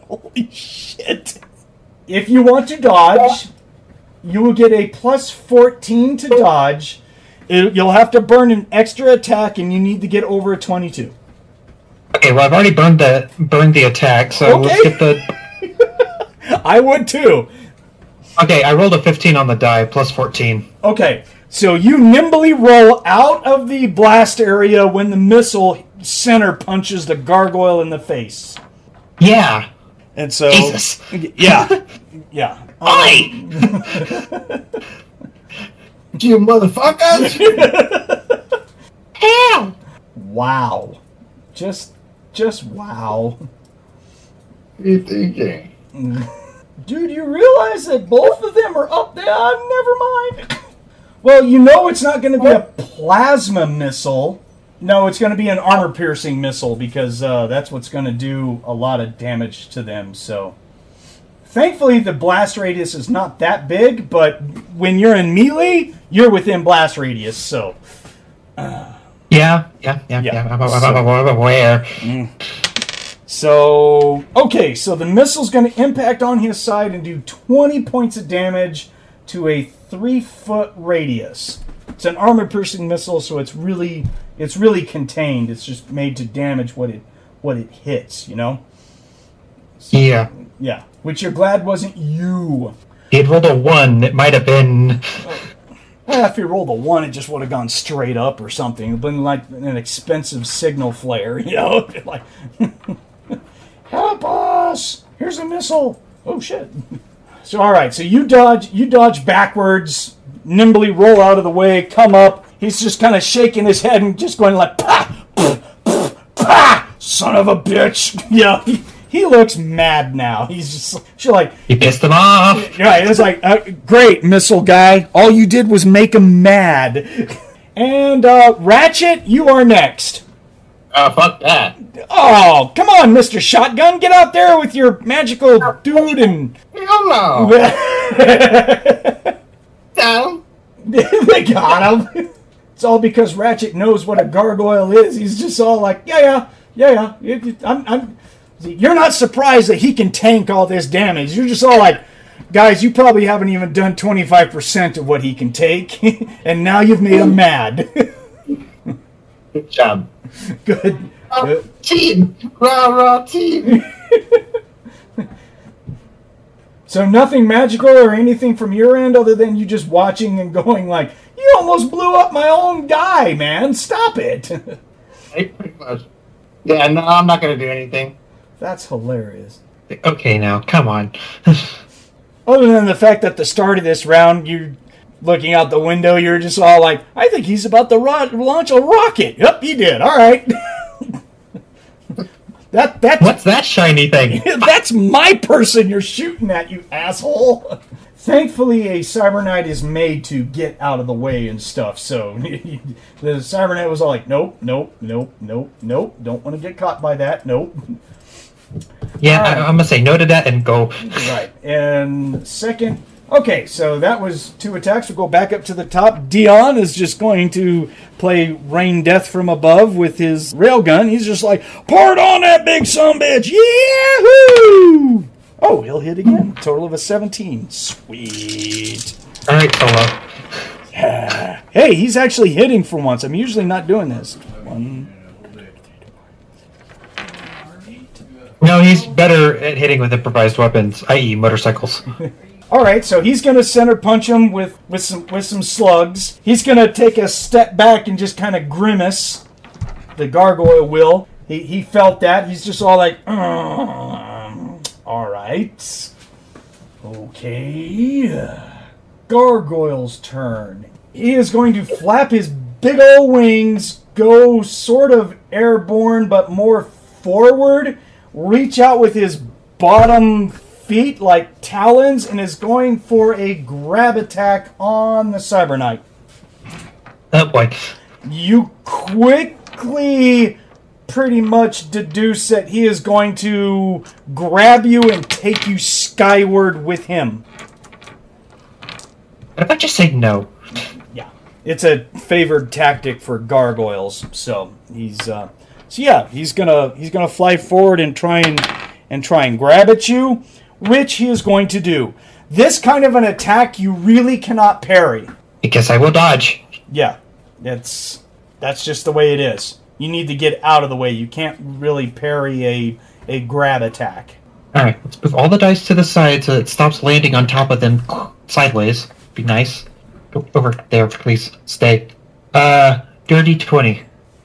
Holy shit. If you want to dodge, You will get a plus 14 to dodge. You'll have to burn an extra attack, and you need to get over a 22. Okay, well, I've already burned the attack, so let's get the... I would too. Okay, I rolled a 15 on the die, plus 14. Okay, so you nimbly roll out of the blast area when the missile center punches the gargoyle in the face. Yeah. And so... Jesus. Yeah. Yeah. Oi! You motherfuckers! Hell! Wow. Just wow. What are you thinking? Dude, you realize that both of them are up there? Never mind. Well, you know it's not going to be a plasma missile. No, it's going to be an armor-piercing missile because that's what's going to do a lot of damage to them. So, thankfully, the blast radius is not that big, but when you're in melee, you're within blast radius. So, Yeah. I'm aware. So, okay, so the missile's going to impact on his side and do 20 points of damage to a 3-foot radius. It's an armor-piercing missile, so it's really contained. It's just made to damage what it hits, you know? So, yeah, which you're glad wasn't you. He had rolled a 1. It might have been... Well, if he rolled a 1, it just would have gone straight up or something. It would have been like an expensive signal flare, you know? Like, help us! Here's a missile! Oh, shit. So, all right, so you dodge backwards, nimbly roll out of the way, come up. He's just kind of shaking his head and just going like, pah, pah, pah, pah, son of a bitch. Yeah, he looks mad now. He's just like... You pissed him off. Right, it's like, great, missile guy. All you did was make him mad. And, Ratchet, you are next. Fuck that. Oh, come on, Mr. Shotgun. Get out there with your magical dude and... Hell no. Down. They got him. It's all because Ratchet knows what a gargoyle is. He's just all like, yeah. You're not surprised that he can tank all this damage. You're just all like, guys, you probably haven't even done 25% of what he can take, and now you've made him mad. Good job. Good. Team. Rah, team. So nothing magical or anything from your end other than you just watching and going like, you almost blew up my own guy, man. Stop it. Hey, pretty much. Yeah, no, I'm not going to do anything. That's hilarious. Okay, now, come on. Other than the fact that at the start of this round, you're looking out the window, you're just all like, I think he's about to launch a rocket. Yep, he did. All right. That's What's that shiny thing? That's my person you're shooting at, you asshole. Thankfully, a Cyber Knight is made to get out of the way and stuff, so the Cyber Knight was all like, nope, don't want to get caught by that, nope. Yeah, Right. I'm going to say no to that and go. Right, and second, okay, so that was 2 attacks. We'll go back up to the top. Dion is just going to play Rain Death from above with his railgun. He's just like, pour it on that big sumbitch, yahoo! Oh, he'll hit again. Total of a 17. Sweet. All right, Solo. Yeah. Hey, he's actually hitting for once. I'm usually not doing this. 1, 2, 3, 4. No, he's better at hitting with improvised weapons, i.e. motorcycles. All right, so he's going to center punch him with some slugs. He's going to take a step back and just kind of grimace. The gargoyle will. He felt that. He's just all like, all right. Okay. Gargoyle's turn. He is going to flap his big old wings, go sort of airborne but more forward, reach out with his bottom feet like talons, and is going for a grab attack on the Cyber Knight. Oh boy. You quickly pretty much deduce that he is going to grab you and take you skyward with him. What if I just say no? Yeah, it's a favored tactic for gargoyles. So he's gonna fly forward and try and grab at you, which he is going to do. this kind of an attack you really cannot parry. I guess I will dodge. Yeah, that's just the way it is. You need to get out of the way. You can't really parry a grab attack. Alright, let's move all the dice to the side so it stops landing on top of them sideways. Be nice. Go over there, please. Stay. Dirty 20.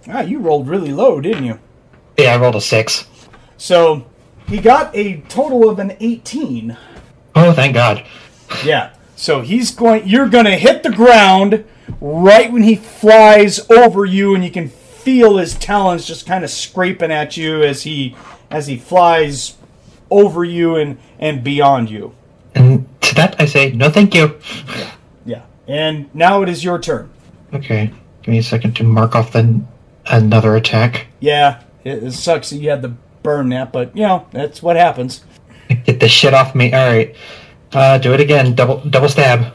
Ah, you rolled really low, didn't you? Yeah, I rolled a 6. So, he got a total of an 18. Oh, thank God. Yeah. So you're going to hit the ground right when he flies over you, and you can feel his talons just kind of scraping at you as he flies over you and beyond you. And to that I say, no thank you. Yeah. And now it is your turn. Okay. Give me a second to mark off another attack. Yeah. It sucks that you had to burn that, but, that's what happens. Get the shit off me. Alright. Do it again. Double stab.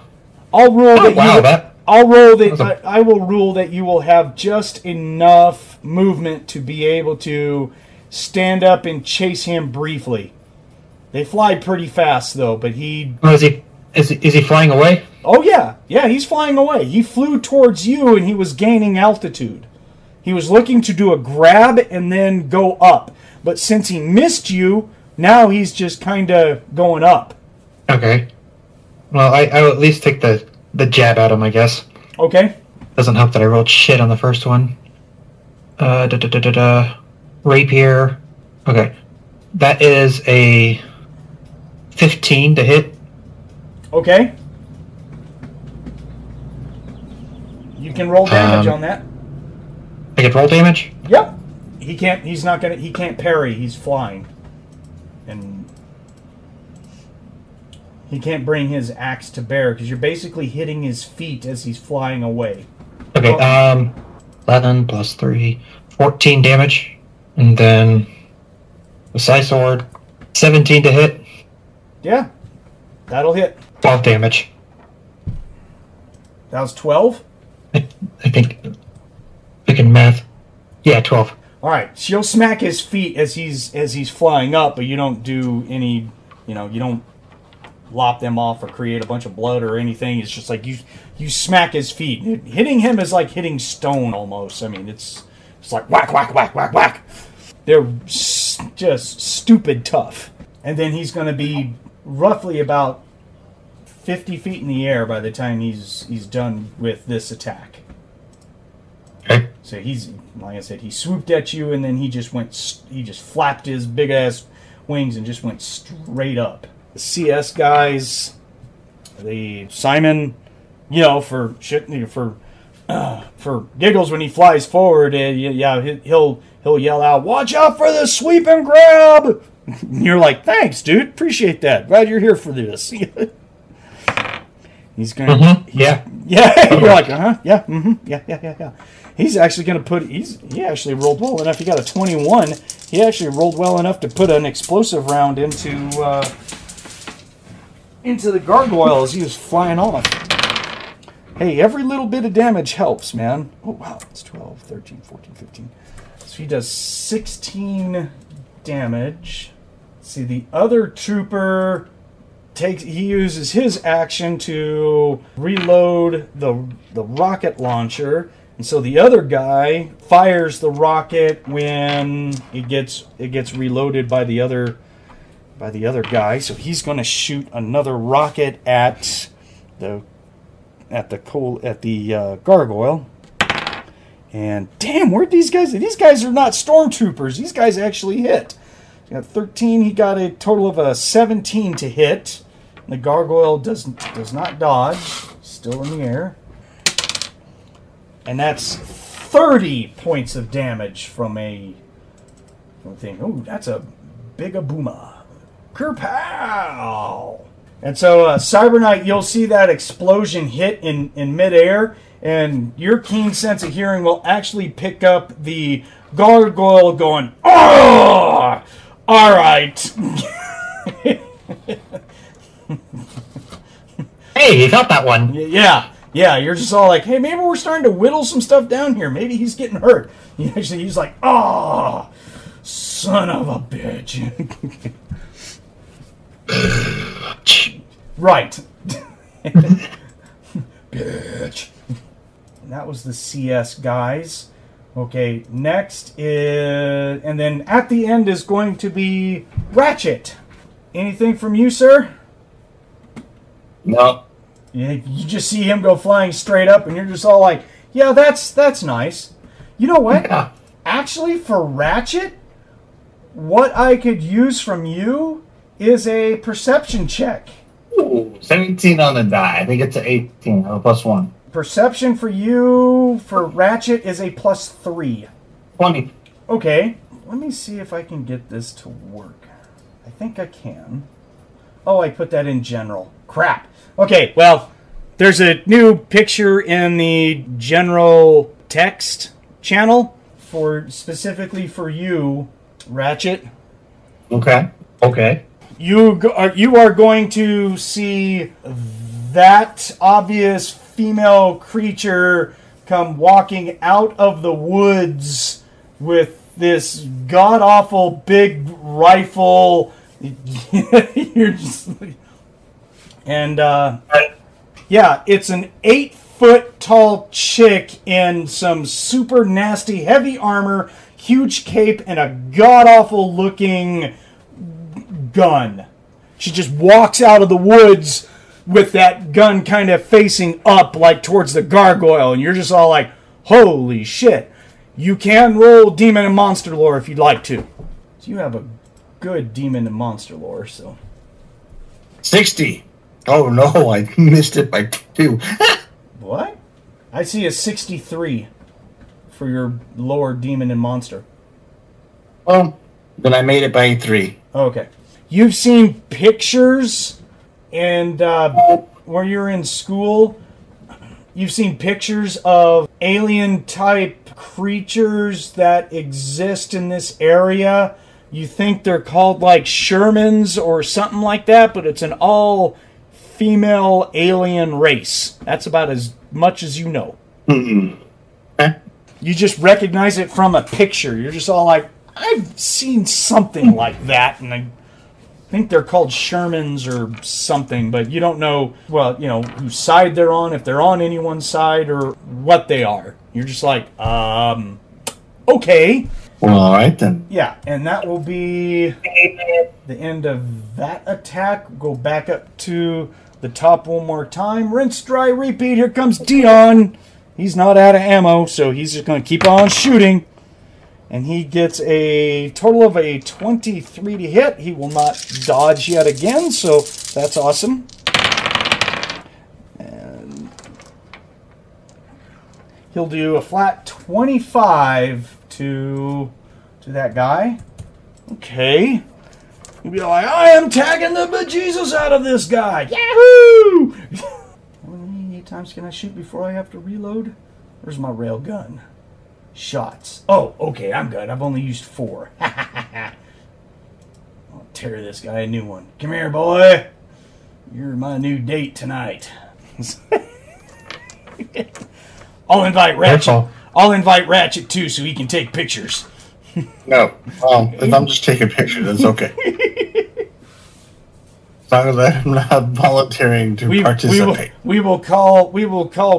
I'll roll that. Wow, I will rule that you will have just enough movement to be able to stand up and chase him briefly. They fly pretty fast though, but he. Oh, is he flying away? Oh yeah, he's flying away. He flew towards you and he was gaining altitude. He was looking to do a grab and then go up, but since he missed you, now he's just kind of going up. Okay. Well, I will at least take the jab at him, I guess. Okay. Doesn't help that I rolled shit on the first one. Rapier. Okay. That is a 15 to hit. Okay. You can roll damage on that. I can roll damage? Yep. He can't parry, he's flying. And he can't bring his axe to bear because you're basically hitting his feet as he's flying away. Okay, 11 plus 3, 14 damage. And then the side sword, 17 to hit. Yeah, that'll hit. 12 damage. That was 12? I think, picking math. Yeah, 12. All right, so you'll smack his feet as he's flying up, but you don't do any, you don't lop them off or create a bunch of blood or anything. It's just like you smack his feet. Hitting him is like hitting stone almost. I mean, it's like whack, whack, whack, whack, whack. They're just stupid tough. And then he's going to be roughly about 50 feet in the air by the time he's done with this attack. Okay. So he's, like I said, he swooped at you and then he just flapped his big ass wings and just went straight up. The CS guys, the Simon, for giggles when he flies forward, he'll yell out, "Watch out for the sweep and grab!" And you're like, "Thanks, dude. Appreciate that. Glad you're here for this." He's gonna, yeah. You're like, yeah, yeah. He's actually gonna he actually rolled well enough. He got a 21. He actually rolled well enough to put an explosive round into the gargoyle as he was flying off. Hey, every little bit of damage helps, man. Oh, wow. It's 12, 13, 14, 15. So he does 16 damage. See, the other trooper he uses his action to reload the rocket launcher. And so the other guy fires the rocket when it gets reloaded by the other guy. So he's going to shoot another rocket at the gargoyle. And damn, where'd these guys? These guys are not stormtroopers. These guys actually hit. He got 13. He got a total of a 17 to hit. The gargoyle does not dodge. Still in the air. And that's 30 points of damage from a thing. Oh, that's a big a booma. Kerpow! And so, Cyber Knight, you'll see that explosion hit in midair, and your keen sense of hearing will actually pick up the gargoyle going, "Oh! All right." Hey, he felt that one. Yeah, you're just all like, hey, maybe we're starting to whittle some stuff down here. Maybe he's getting hurt. He's like, "Oh, son of a bitch." Right. Bitch. And that was the CS guys. Okay, next is... And then at the end is going to be Ratchet. Anything from you, sir? No. You just see him go flying straight up, and you're just all like, yeah, that's nice. You know what? Yeah. Actually, for Ratchet, what I could use from you is a perception check. Ooh, 17 on the die. I think it's an 18 or +1. Perception for you, for Ratchet, is a +3. 20. Okay, let me see if I can get this to work. I think I can. Oh, I put that in general. Crap. Okay, well, there's a new picture in the general text channel specifically for you, Ratchet. Okay. Okay. You are going to see that obvious female creature come walking out of the woods with this god-awful big rifle. You're just like... And, yeah, it's an 8-foot-tall chick in some super nasty heavy armor, huge cape, and a god-awful looking gun. She just walks out of the woods with that gun kind of facing up, like towards the gargoyle, and you're just all like, holy shit. You can roll demon and monster lore if you'd like to. So you have a good demon and monster lore, so... 60. Oh no, I missed it by 2. What? I see a 63 for your lower demon and monster. Well, then I made it by 3. Okay. You've seen pictures, and where you're in school, you've seen pictures of alien-type creatures that exist in this area. You think they're called, like, Shermans or something like that, but it's an all-female alien race. That's about as much as you know. Mm-hmm. Okay. You just recognize it from a picture. You're just all like, I've seen something like that, and I think they're called Shermans or something, but you don't know, well, you know, whose side they're on, if they're on anyone's side, or what they are. You're just like, okay. Well, all right then. Yeah, and that will be the end of that attack. Go back up to the top one more time. Rinse, dry, repeat. Here comes Dion. He's not out of ammo, so he's just going to keep on shooting. And he gets a total of a 23 to hit. He will not dodge yet again, so that's awesome. And he'll do a flat 25 to that guy. Okay. He'll be like, I am tagging the bejesus out of this guy. Yahoo! How many times can I shoot before I have to reload? Where's my rail gun? Shots. Oh, okay, I'm good. I've only used 4. I'll tear this guy a new one. Come here, boy. You're my new date tonight. I'll invite Ratchet. I'll invite Ratchet too, so he can take pictures. No. If I'm just taking pictures, that's okay. As long as I'm not volunteering to participate. We will call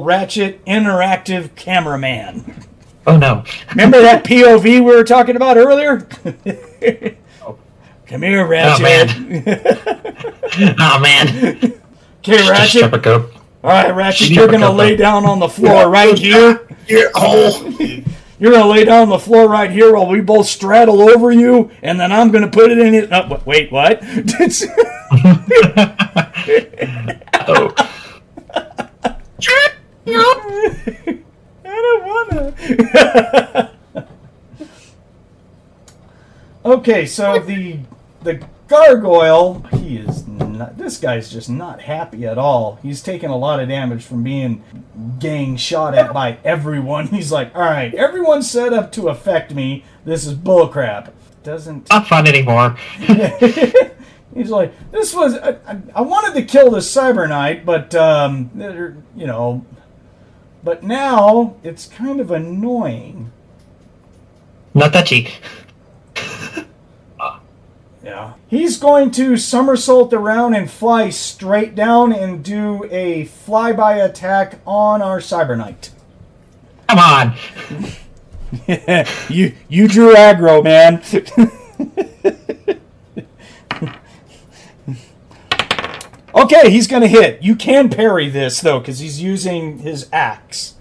Ratchet interactive cameraman. Oh no! Remember that POV we were talking about earlier? Come here, Ratchet. Oh man! Okay, Ratchet. All right, Ratchet. You're gonna lay down on the floor right here. You're gonna lay down on the floor right here while we both straddle over you, and then I'm gonna put it in it. Oh, wait, what? Oh. I don't wanna. Okay, so the gargoyle, this guy's just not happy at all. He's taking a lot of damage from being gang shot at by everyone. He's like, all right, everyone's set up to affect me. This is bullcrap. Doesn't not fun anymore. He's like, this was I wanted to kill this Cyber Knight, but you know. But now, it's kind of annoying. Not touchy. Yeah. He's going to somersault around and fly straight down and do a flyby attack on our Cyber Knight. Come on. you drew aggro, man. Okay, he's going to hit. You can parry this, though, because he's using his axe.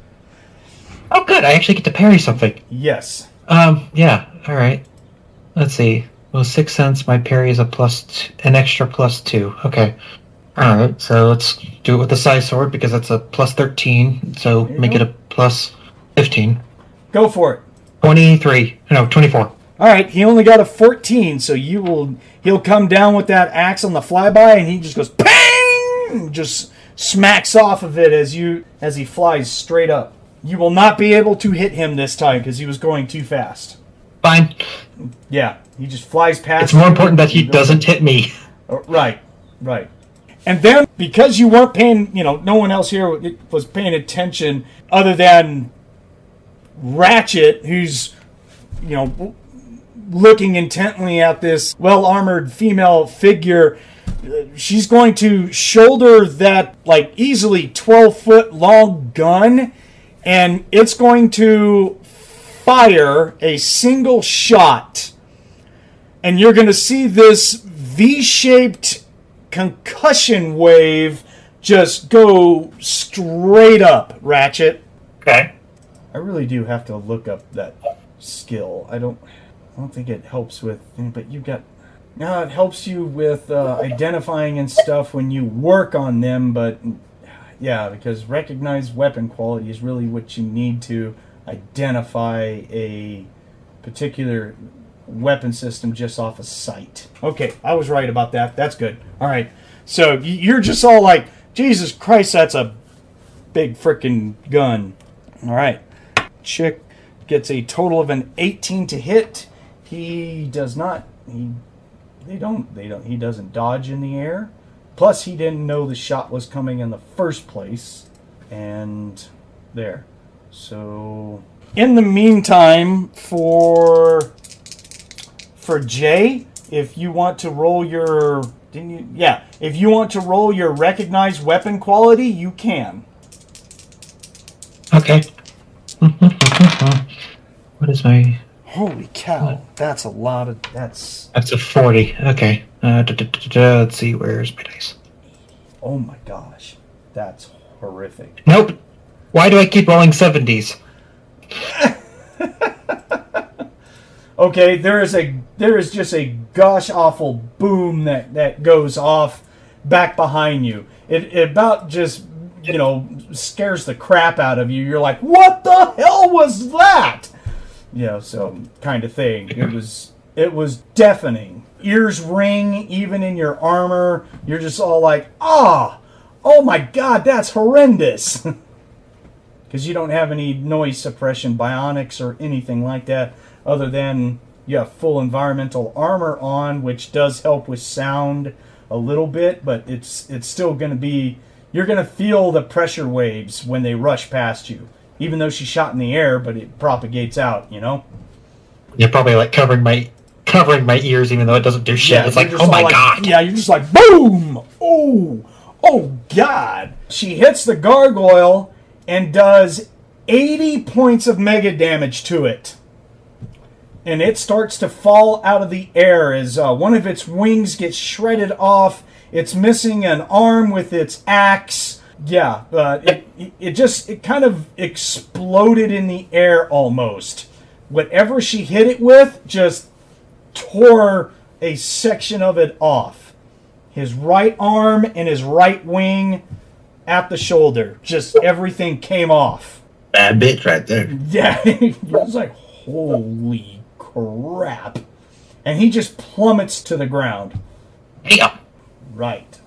Oh, good. I actually get to parry something. Yes. Yeah. All right. Let's see. Well, 6 cents. My parry is an extra +2. Okay. All right. So let's do it with the side sword because that's a +13. So make it a +15. Go for it. 23. No, 24. All right. He only got a 14, so he'll come down with that axe on the flyby, and he just goes ping, just smacks off of it as he flies straight up. You will not be able to hit him this time because he was going too fast. Fine. Yeah, he just flies past. It's more important that he doesn't hit me. Right. And then, because you weren't paying, no one else here was paying attention other than Ratchet, who's, looking intently at this well-armored female figure. She's going to shoulder that, easily 12-foot long gun, and it's going to fire a single shot. And you're going to see this V-shaped concussion wave just go straight up, Ratchet. Okay. I really do have to look up that skill. I don't think it helps with, but you got. Now it helps you with identifying and stuff when you work on them, but yeah, because recognized weapon quality is really what you need to identify a particular weapon system just off of sight. Okay, I was right about that. That's good. All right, so you're just all like, Jesus Christ, that's a big frickin' gun. All right, Chick gets a total of an 18 to hit. He does not. He doesn't dodge in the air. Plus, he didn't know the shot was coming in the first place. And there. So, in the meantime, for Jay, if you want to roll your if you want to roll your recognized weapon quality, you can. Okay. What is my? Holy cow! That's a lot of That's a 40. Okay. Let's see. Where's my dice? Oh my gosh, that's horrific. Nope. Why do I keep rolling 70s? Okay, there is just a gosh awful boom that goes off back behind you. It about just scares the crap out of you. You're like, what the hell was that? So kind of thing. It was deafening. Ears ring even in your armor. You're just all like, oh my god, that's horrendous. Because you don't have any noise suppression bionics or anything like that, other than you have full environmental armor on, which does help with sound a little bit, but it's still going to be, you're going to feel the pressure waves when they rush past you. Even though she's shot in the air, but it propagates out, You're probably like covering my ears, even though it doesn't do shit. Yeah, it's like, oh my god. Yeah, you're just like, boom! Oh god! She hits the gargoyle and does 80 points of mega damage to it. And it starts to fall out of the air as one of its wings gets shredded off. It's missing an arm with its axe. Yeah, it kind of exploded in the air almost. Whatever she hit it with just tore a section of it off. His right arm and his right wing at the shoulder. Just everything came off. Bad bitch right there. Yeah, it was like, holy crap. And he just plummets to the ground. Yeah. Right.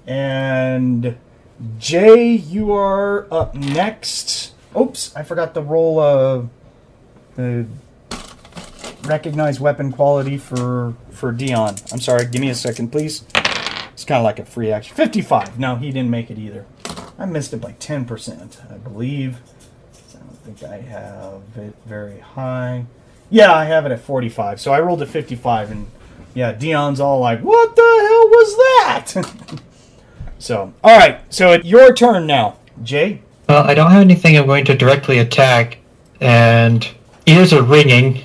And Jay, you are up next. Oops, I forgot to roll the recognized weapon quality for Dion. I'm sorry, give me a second, please. It's kind of like a free action. 55. No, he didn't make it either. I missed it by 10%, I believe. I don't think I have it very high. Yeah, I have it at 45. So I rolled a 55, and Yeah, Dion's all like, what the hell was that? So, all right. So it's your turn now, Jay. Well, I don't have anything I'm going to directly attack, and ears are ringing,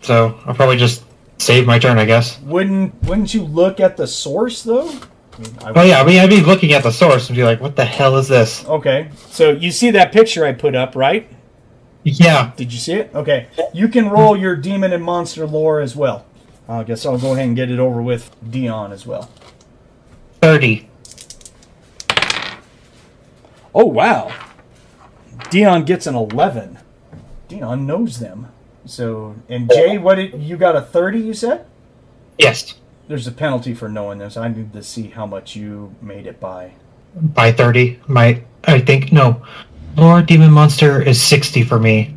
so I'll probably just save my turn, I guess. Wouldn't you look at the source, though? I'd be looking at the source and be like, what the hell is this? Okay. So you see that picture I put up, right? Yeah. Did you see it? Okay. You can roll your demon and monster lore as well. I guess I'll go ahead and get it over with Dion as well. 30. Oh, wow. Dion gets an 11. Dion knows them. So, and Jay, you got a 30, you said? Yes. There's a penalty for knowing this. I need to see how much you made it by. By 30. Lore Demon Monster is 60 for me.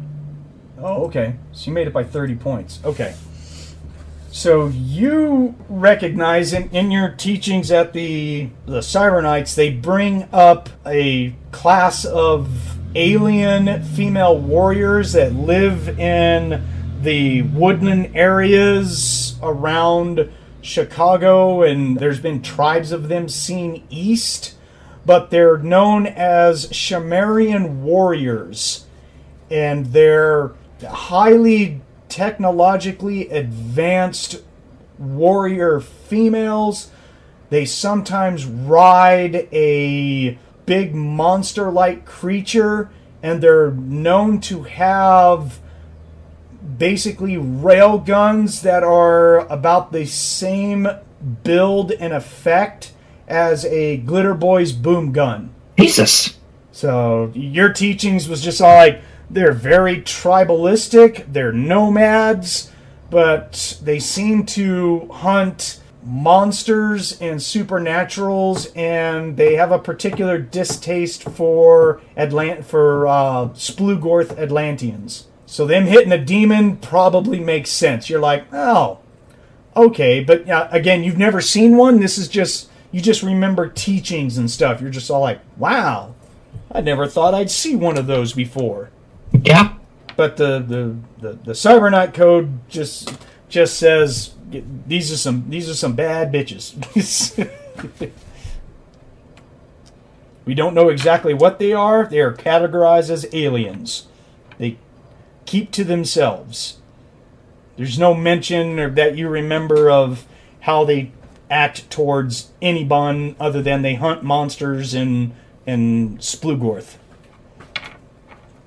Oh, okay. So you made it by 30 points. Okay. So you recognize in your teachings at the Cybernetics, they bring up a class of alien female warriors that live in the woodland areas around Chicago, and there's been tribes of them seen east, but they're known as Shamarian warriors, and they're highly technologically advanced warrior females. They sometimes ride a big monster-like creature, and they're known to have basically rail guns that are about the same build and effect as a Glitter Boy's boom gun. Jesus. So your teachings was just all like, they're very tribalistic, they're nomads, but they seem to hunt monsters and supernaturals, and they have a particular distaste for Splugorth Atlantians. So them hitting a demon probably makes sense. You're like, oh, okay, but again, you've never seen one. This is just, you just remember teachings and stuff. You're just all like, wow, I never thought I'd see one of those before. Yeah. But the Cyberknight code just says these are some bad bitches. We don't know exactly what they are. They are categorized as aliens. They keep to themselves. There's no mention or that you remember of how they act towards anyone other than they hunt monsters in Splugorth.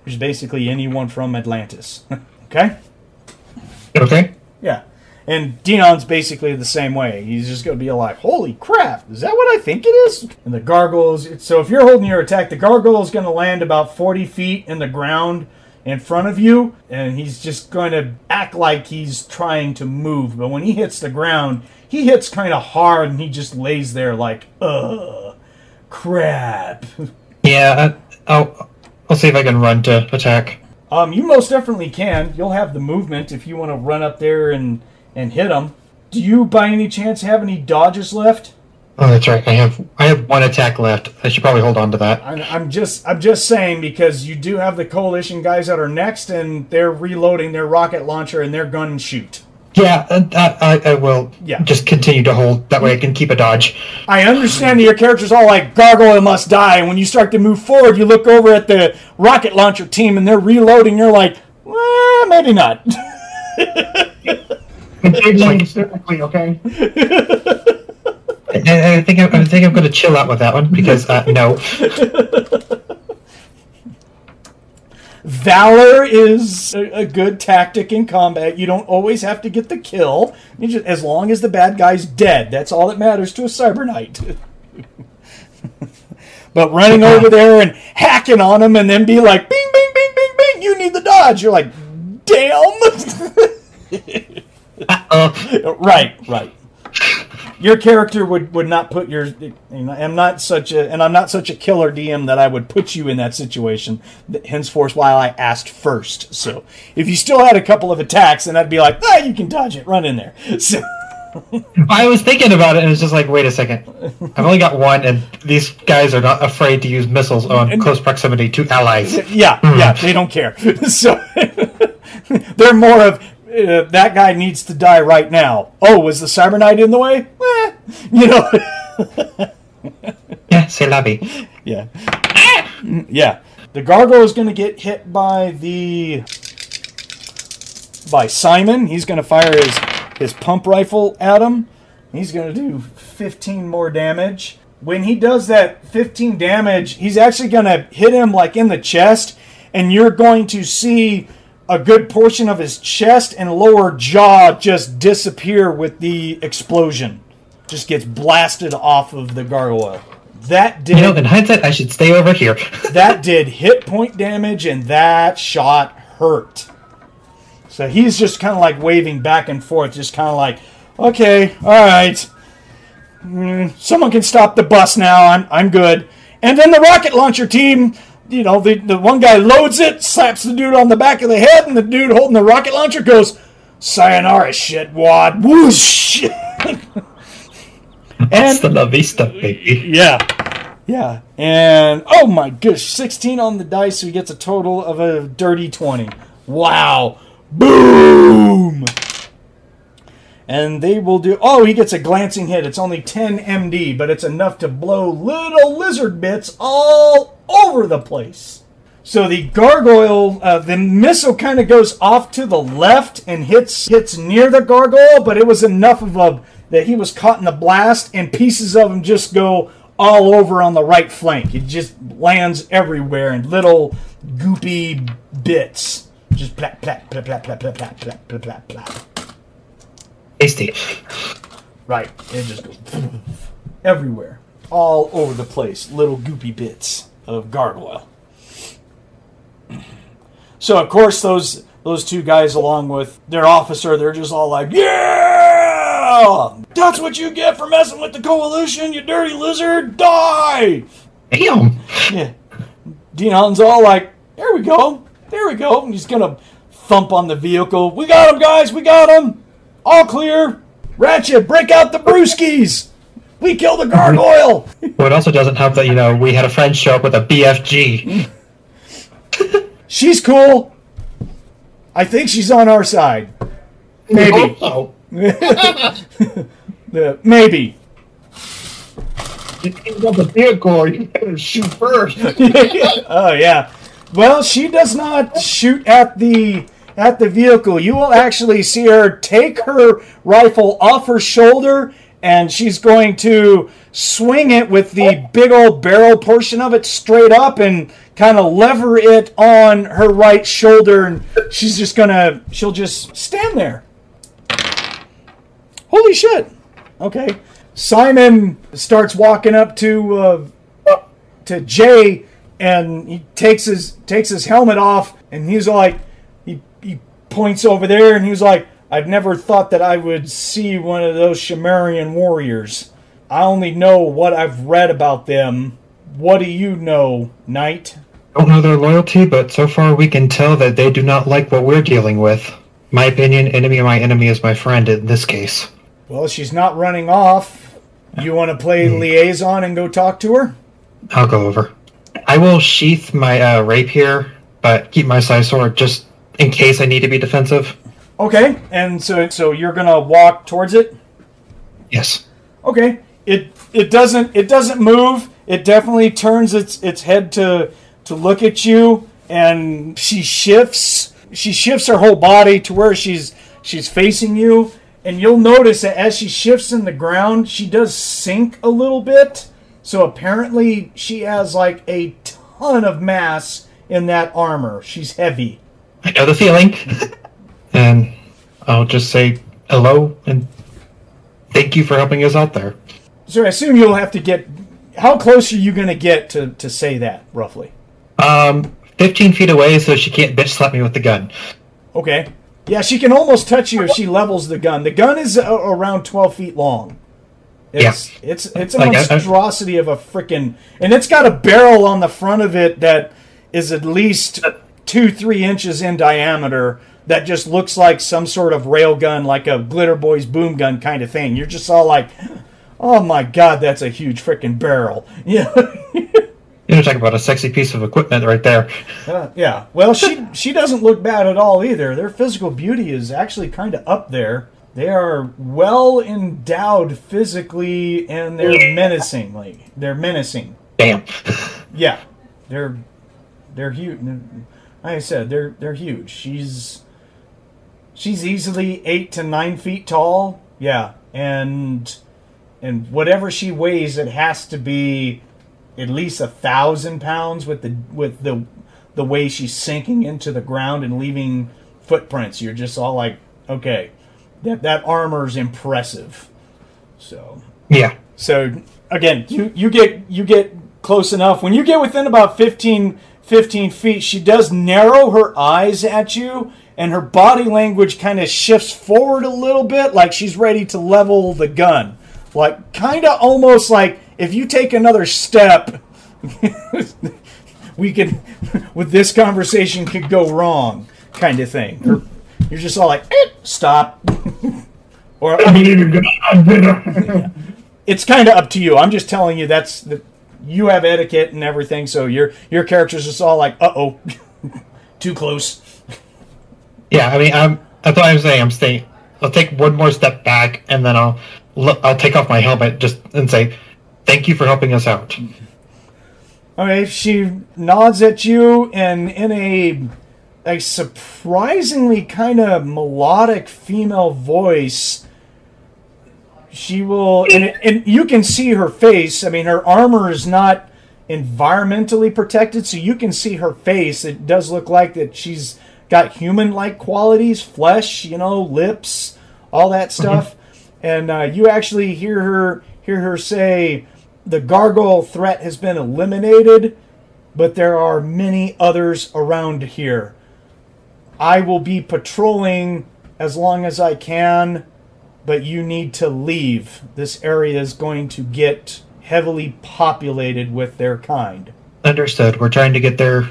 There's basically anyone from Atlantis. Okay? Okay. Yeah. And Dion's basically the same way. He's just going to be like, holy crap, is that what I think it is? And the gargoyles, so if you're holding your attack, the gargoyle is going to land about 40 feet in the ground in front of you, and he's just going to act like he's trying to move. But when he hits the ground, he hits kind of hard, and he just lays there like, crap. Yeah, I'll see if I can run to attack. You most definitely can. You'll have the movement if you want to run up there and hit him. Do you, by any chance, have any dodges left? Oh, that's right. I have one attack left. I should probably hold on to that. I'm just saying, because you do have the coalition guys that are next, and they're reloading their rocket launcher and their gun and shoot. Yeah, I will just continue to hold. That way I can keep a dodge. I understand that your character's all like, gargoyle must die, and when you start to move forward, you look over at the rocket launcher team, and they're reloading, you're like, well, maybe not. Specifically, okay? I think I'm going to chill out with that one, because, no. Valor is a good tactic in combat. You don't always have to get the kill. As long as the bad guy's dead, that's all that matters to a Cyber Knight. But running over there and hacking on him and then be like, bing, bing, bing, bing, bing, you need the dodge. You're like, damn. Right. Your character would not put your. I'm not such a killer DM that I would put you in that situation. Henceforth, why I asked first. So if you still had a couple of attacks, then I'd be like, you can dodge it, run in there. So I was thinking about it, and it's just like, wait a second. I've only got one, and these guys are not afraid to use missiles on close proximity to allies. Yeah, they don't care. So they're more of, that guy needs to die right now. Oh, was the Cyber Knight in the way? You know. Yeah, c'est la vie. Yeah. Yeah. The gargoyle is going to get hit by Simon. He's going to fire his pump rifle at him. He's going to do 15 more damage. When he does that 15 damage, he's actually going to hit him like in the chest, and you're going to see a good portion of his chest and lower jaw just disappear with the explosion. Just gets blasted off of the gargoyle. That did... You know, in hindsight, I should stay over here. That did hit point damage, and that shot hurt. So he's just kind of like waving back and forth, just kind of like, okay, all right. Someone can stop the bus now. I'm good. And then the rocket launcher team, you know, the one guy loads it, slaps the dude on the back of the head, and the dude holding the rocket launcher goes, sayonara, shitwad. Whoosh! Hasta la vista, baby. Yeah. And, oh my gosh, 16 on the dice, so he gets a total of a dirty 20. Wow. Boom! And they will do... Oh, he gets a glancing hit. It's only 10 MD, but it's enough to blow little lizard bits all over the place. So the gargoyle, the missile kind of goes off to the left and hits near the gargoyle, but it was enough of that he was caught in the blast, and pieces of him just go all over on the right flank. It just lands everywhere in little goopy bits. Just plap, plap, plap, plap, plap, plap, plap, plap, plap, plap, plap. Tasty. Right. It just goes everywhere. All over the place. Little goopy bits of gargoyle. So, of course, those two guys, along with their officer, they're just all like, yeah! That's what you get for messing with the Coalition, you dirty lizard! Die! Damn! Yeah. Dion's all like, there we go. There we go. And he's going to thump on the vehicle. We got him, guys. We got him. All clear. Ratchet, break out the brewskis. We killed the gargoyle. Well, it also doesn't help that, you know, we had a friend show up with a BFG. She's cool. I think she's on our side. Maybe. Oh, Maybe. you can't go the vehicle. You better shoot first. Oh, yeah. Well, she does not shoot at the vehicle. You will actually see her take her rifle off her shoulder, and she's going to swing it with the big old barrel portion of it straight up and kind of lever it on her right shoulder, and she'll just stand there. Holy shit. Okay. Simon starts walking up to Jay, and he takes his helmet off, and he's like, he points over there, and he's like, I've never thought that I would see one of those Sumerian warriors. I only know what I've read about them. What do you know, Knight? Don't know their loyalty, but so far we can tell that they do not like what we're dealing with. My opinion, enemy of my enemy is my friend in this case. Well, she's not running off. You want to play liaison and go talk to her? I'll go over. I will sheath my rapier, but keep my side sword just in case I need to be defensive. Okay, and so you're gonna walk towards it? Yes. Okay. It doesn't move. It definitely turns its head to look at you, and she shifts her whole body to where she's facing you, and you'll notice that as she shifts in the ground, she does sink a little bit. So apparently she has like a ton of mass in that armor. She's heavy. I know the feeling. And I'll just say hello and thank you for helping us out there. So I assume you'll have to get... How close are you going to get to say that, roughly? 15 feet away so she can't bitch slap me with the gun. Okay. Yeah, she can almost touch you if she levels the gun. The gun is around 12 feet long. It's a monstrosity of a frickin'... And it's got a barrel on the front of it that is at least 2-3 inches in diameter that just looks like some sort of rail gun, like a Glitter Boys boom gun kind of thing. You're just all like, oh my god, that's a huge frickin' barrel. Yeah. You know, talk about a sexy piece of equipment right there. Yeah. Well, she doesn't look bad at all either. Their physical beauty is actually kind of up there. They are well endowed physically, and they're menacing. They're menacing. Damn. Yeah, they're huge. Like I said, they're huge. She's easily 8 to 9 feet tall. Yeah, and whatever she weighs, it has to be at least 1,000 pounds with the way she's sinking into the ground and leaving footprints. You're just all like, okay, that armor's impressive. So yeah. So again, you get close enough. When you get within about 15 feet, she does narrow her eyes at you, and her body language kind of shifts forward a little bit, like she's ready to level the gun. Like, kind of almost like, if you take another step, this conversation could go wrong, kind of thing. Or you're just all like, stop. Or yeah. It's kind of up to you. I'm just telling you you have etiquette and everything, so your character's just all like, uh-oh, too close. Yeah, I mean, that's what I'm saying. I'll take one more step back, and then I'll take off my helmet and say, thank you for helping us out. Okay, she nods at you, and in a surprisingly kind of melodic female voice, she will, and you can see her face. I mean, her armor is not environmentally protected, so you can see her face. It does look like that she's got human-like qualities, flesh, lips, all that stuff. Mm-hmm. And you actually hear her say, the gargoyle threat has been eliminated, but there are many others around here. I will be patrolling as long as I can, but you need to leave. This area is going to get heavily populated with their kind. Understood. We're trying to get their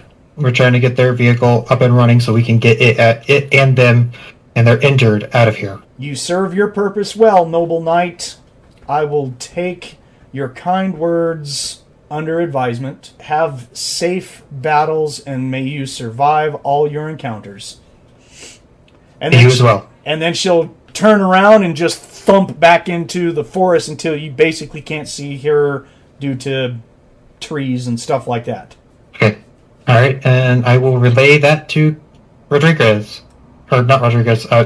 vehicle up and running so we can get it and them and they're injured out of here. You serve your purpose well, noble knight. I will take your kind words under advisement. Have safe battles, and may you survive all your encounters. And then you as well. And then she'll turn around and just thump back into the forest until you basically can't see her due to trees and stuff like that. Okay. All right, and I will relay that to Rodriguez. Or not Rodriguez, I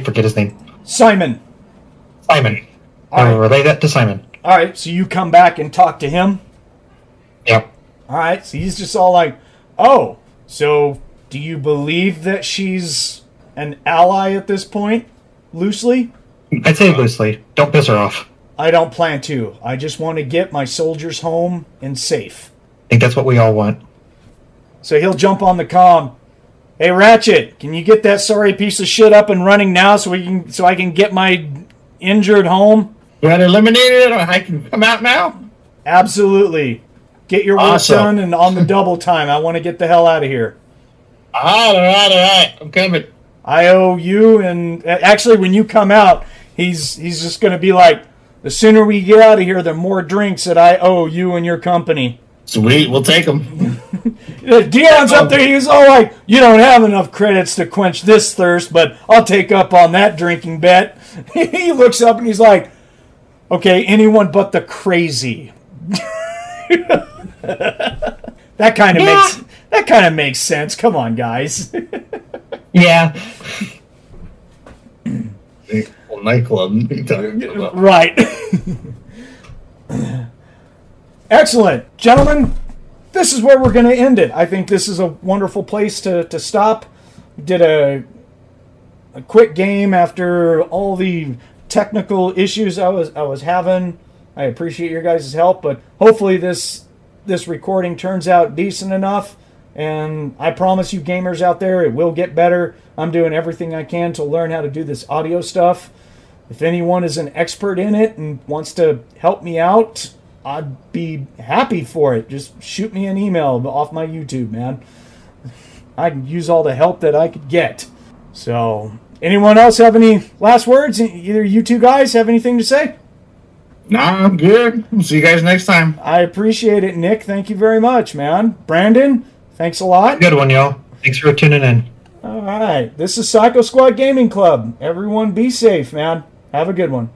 forget his name. Simon. I will relay that to Simon. All right, so you come back and talk to him? Yeah. All right, so he's just all like, oh, so do you believe that she's an ally at this point? Loosely? I'd say loosely. Don't piss her off. I don't plan to. I just want to get my soldiers home and safe. I think that's what we all want. So he'll jump on the comm. Hey, Ratchet, can you get that sorry piece of shit up and running now so I can get my injured home? You had eliminated it, or I can come out now? Absolutely. Get your work Awesome. done and on the double time. I want to get the hell out of here. All right. I'm coming. I owe you, and actually when you come out, he's just going to be like, the sooner we get out of here, the more drinks that I owe you and your company. Sweet, we'll take them. Dion's up there, he's all like, you don't have enough credits to quench this thirst, but I'll take up on that drinking bet. He looks up and he's like, okay, anyone but the crazy. That kind of makes sense. Come on, guys. Yeah. Nightclub. Right. Excellent. Gentlemen, this is where we're going to end it. I think this is a wonderful place to stop. We did a quick game after all the technical issues I was having. I appreciate your guys' help, but hopefully this recording turns out decent enough. And I promise you gamers out there, it will get better. I'm doing everything I can to learn how to do this audio stuff. If anyone is an expert in it and wants to help me out, I'd be happy for it. Just shoot me an email off my YouTube, man. I can use all the help that I could get. So, anyone else have any last words? Either you two guys have anything to say? Nah, I'm good. We'll see you guys next time. I appreciate it, Nick. Thank you very much, man. Brandon, thanks a lot. Good one, y'all. Thanks for tuning in. All right. This is Psycho Squad Gaming Club. Everyone be safe, man. Have a good one.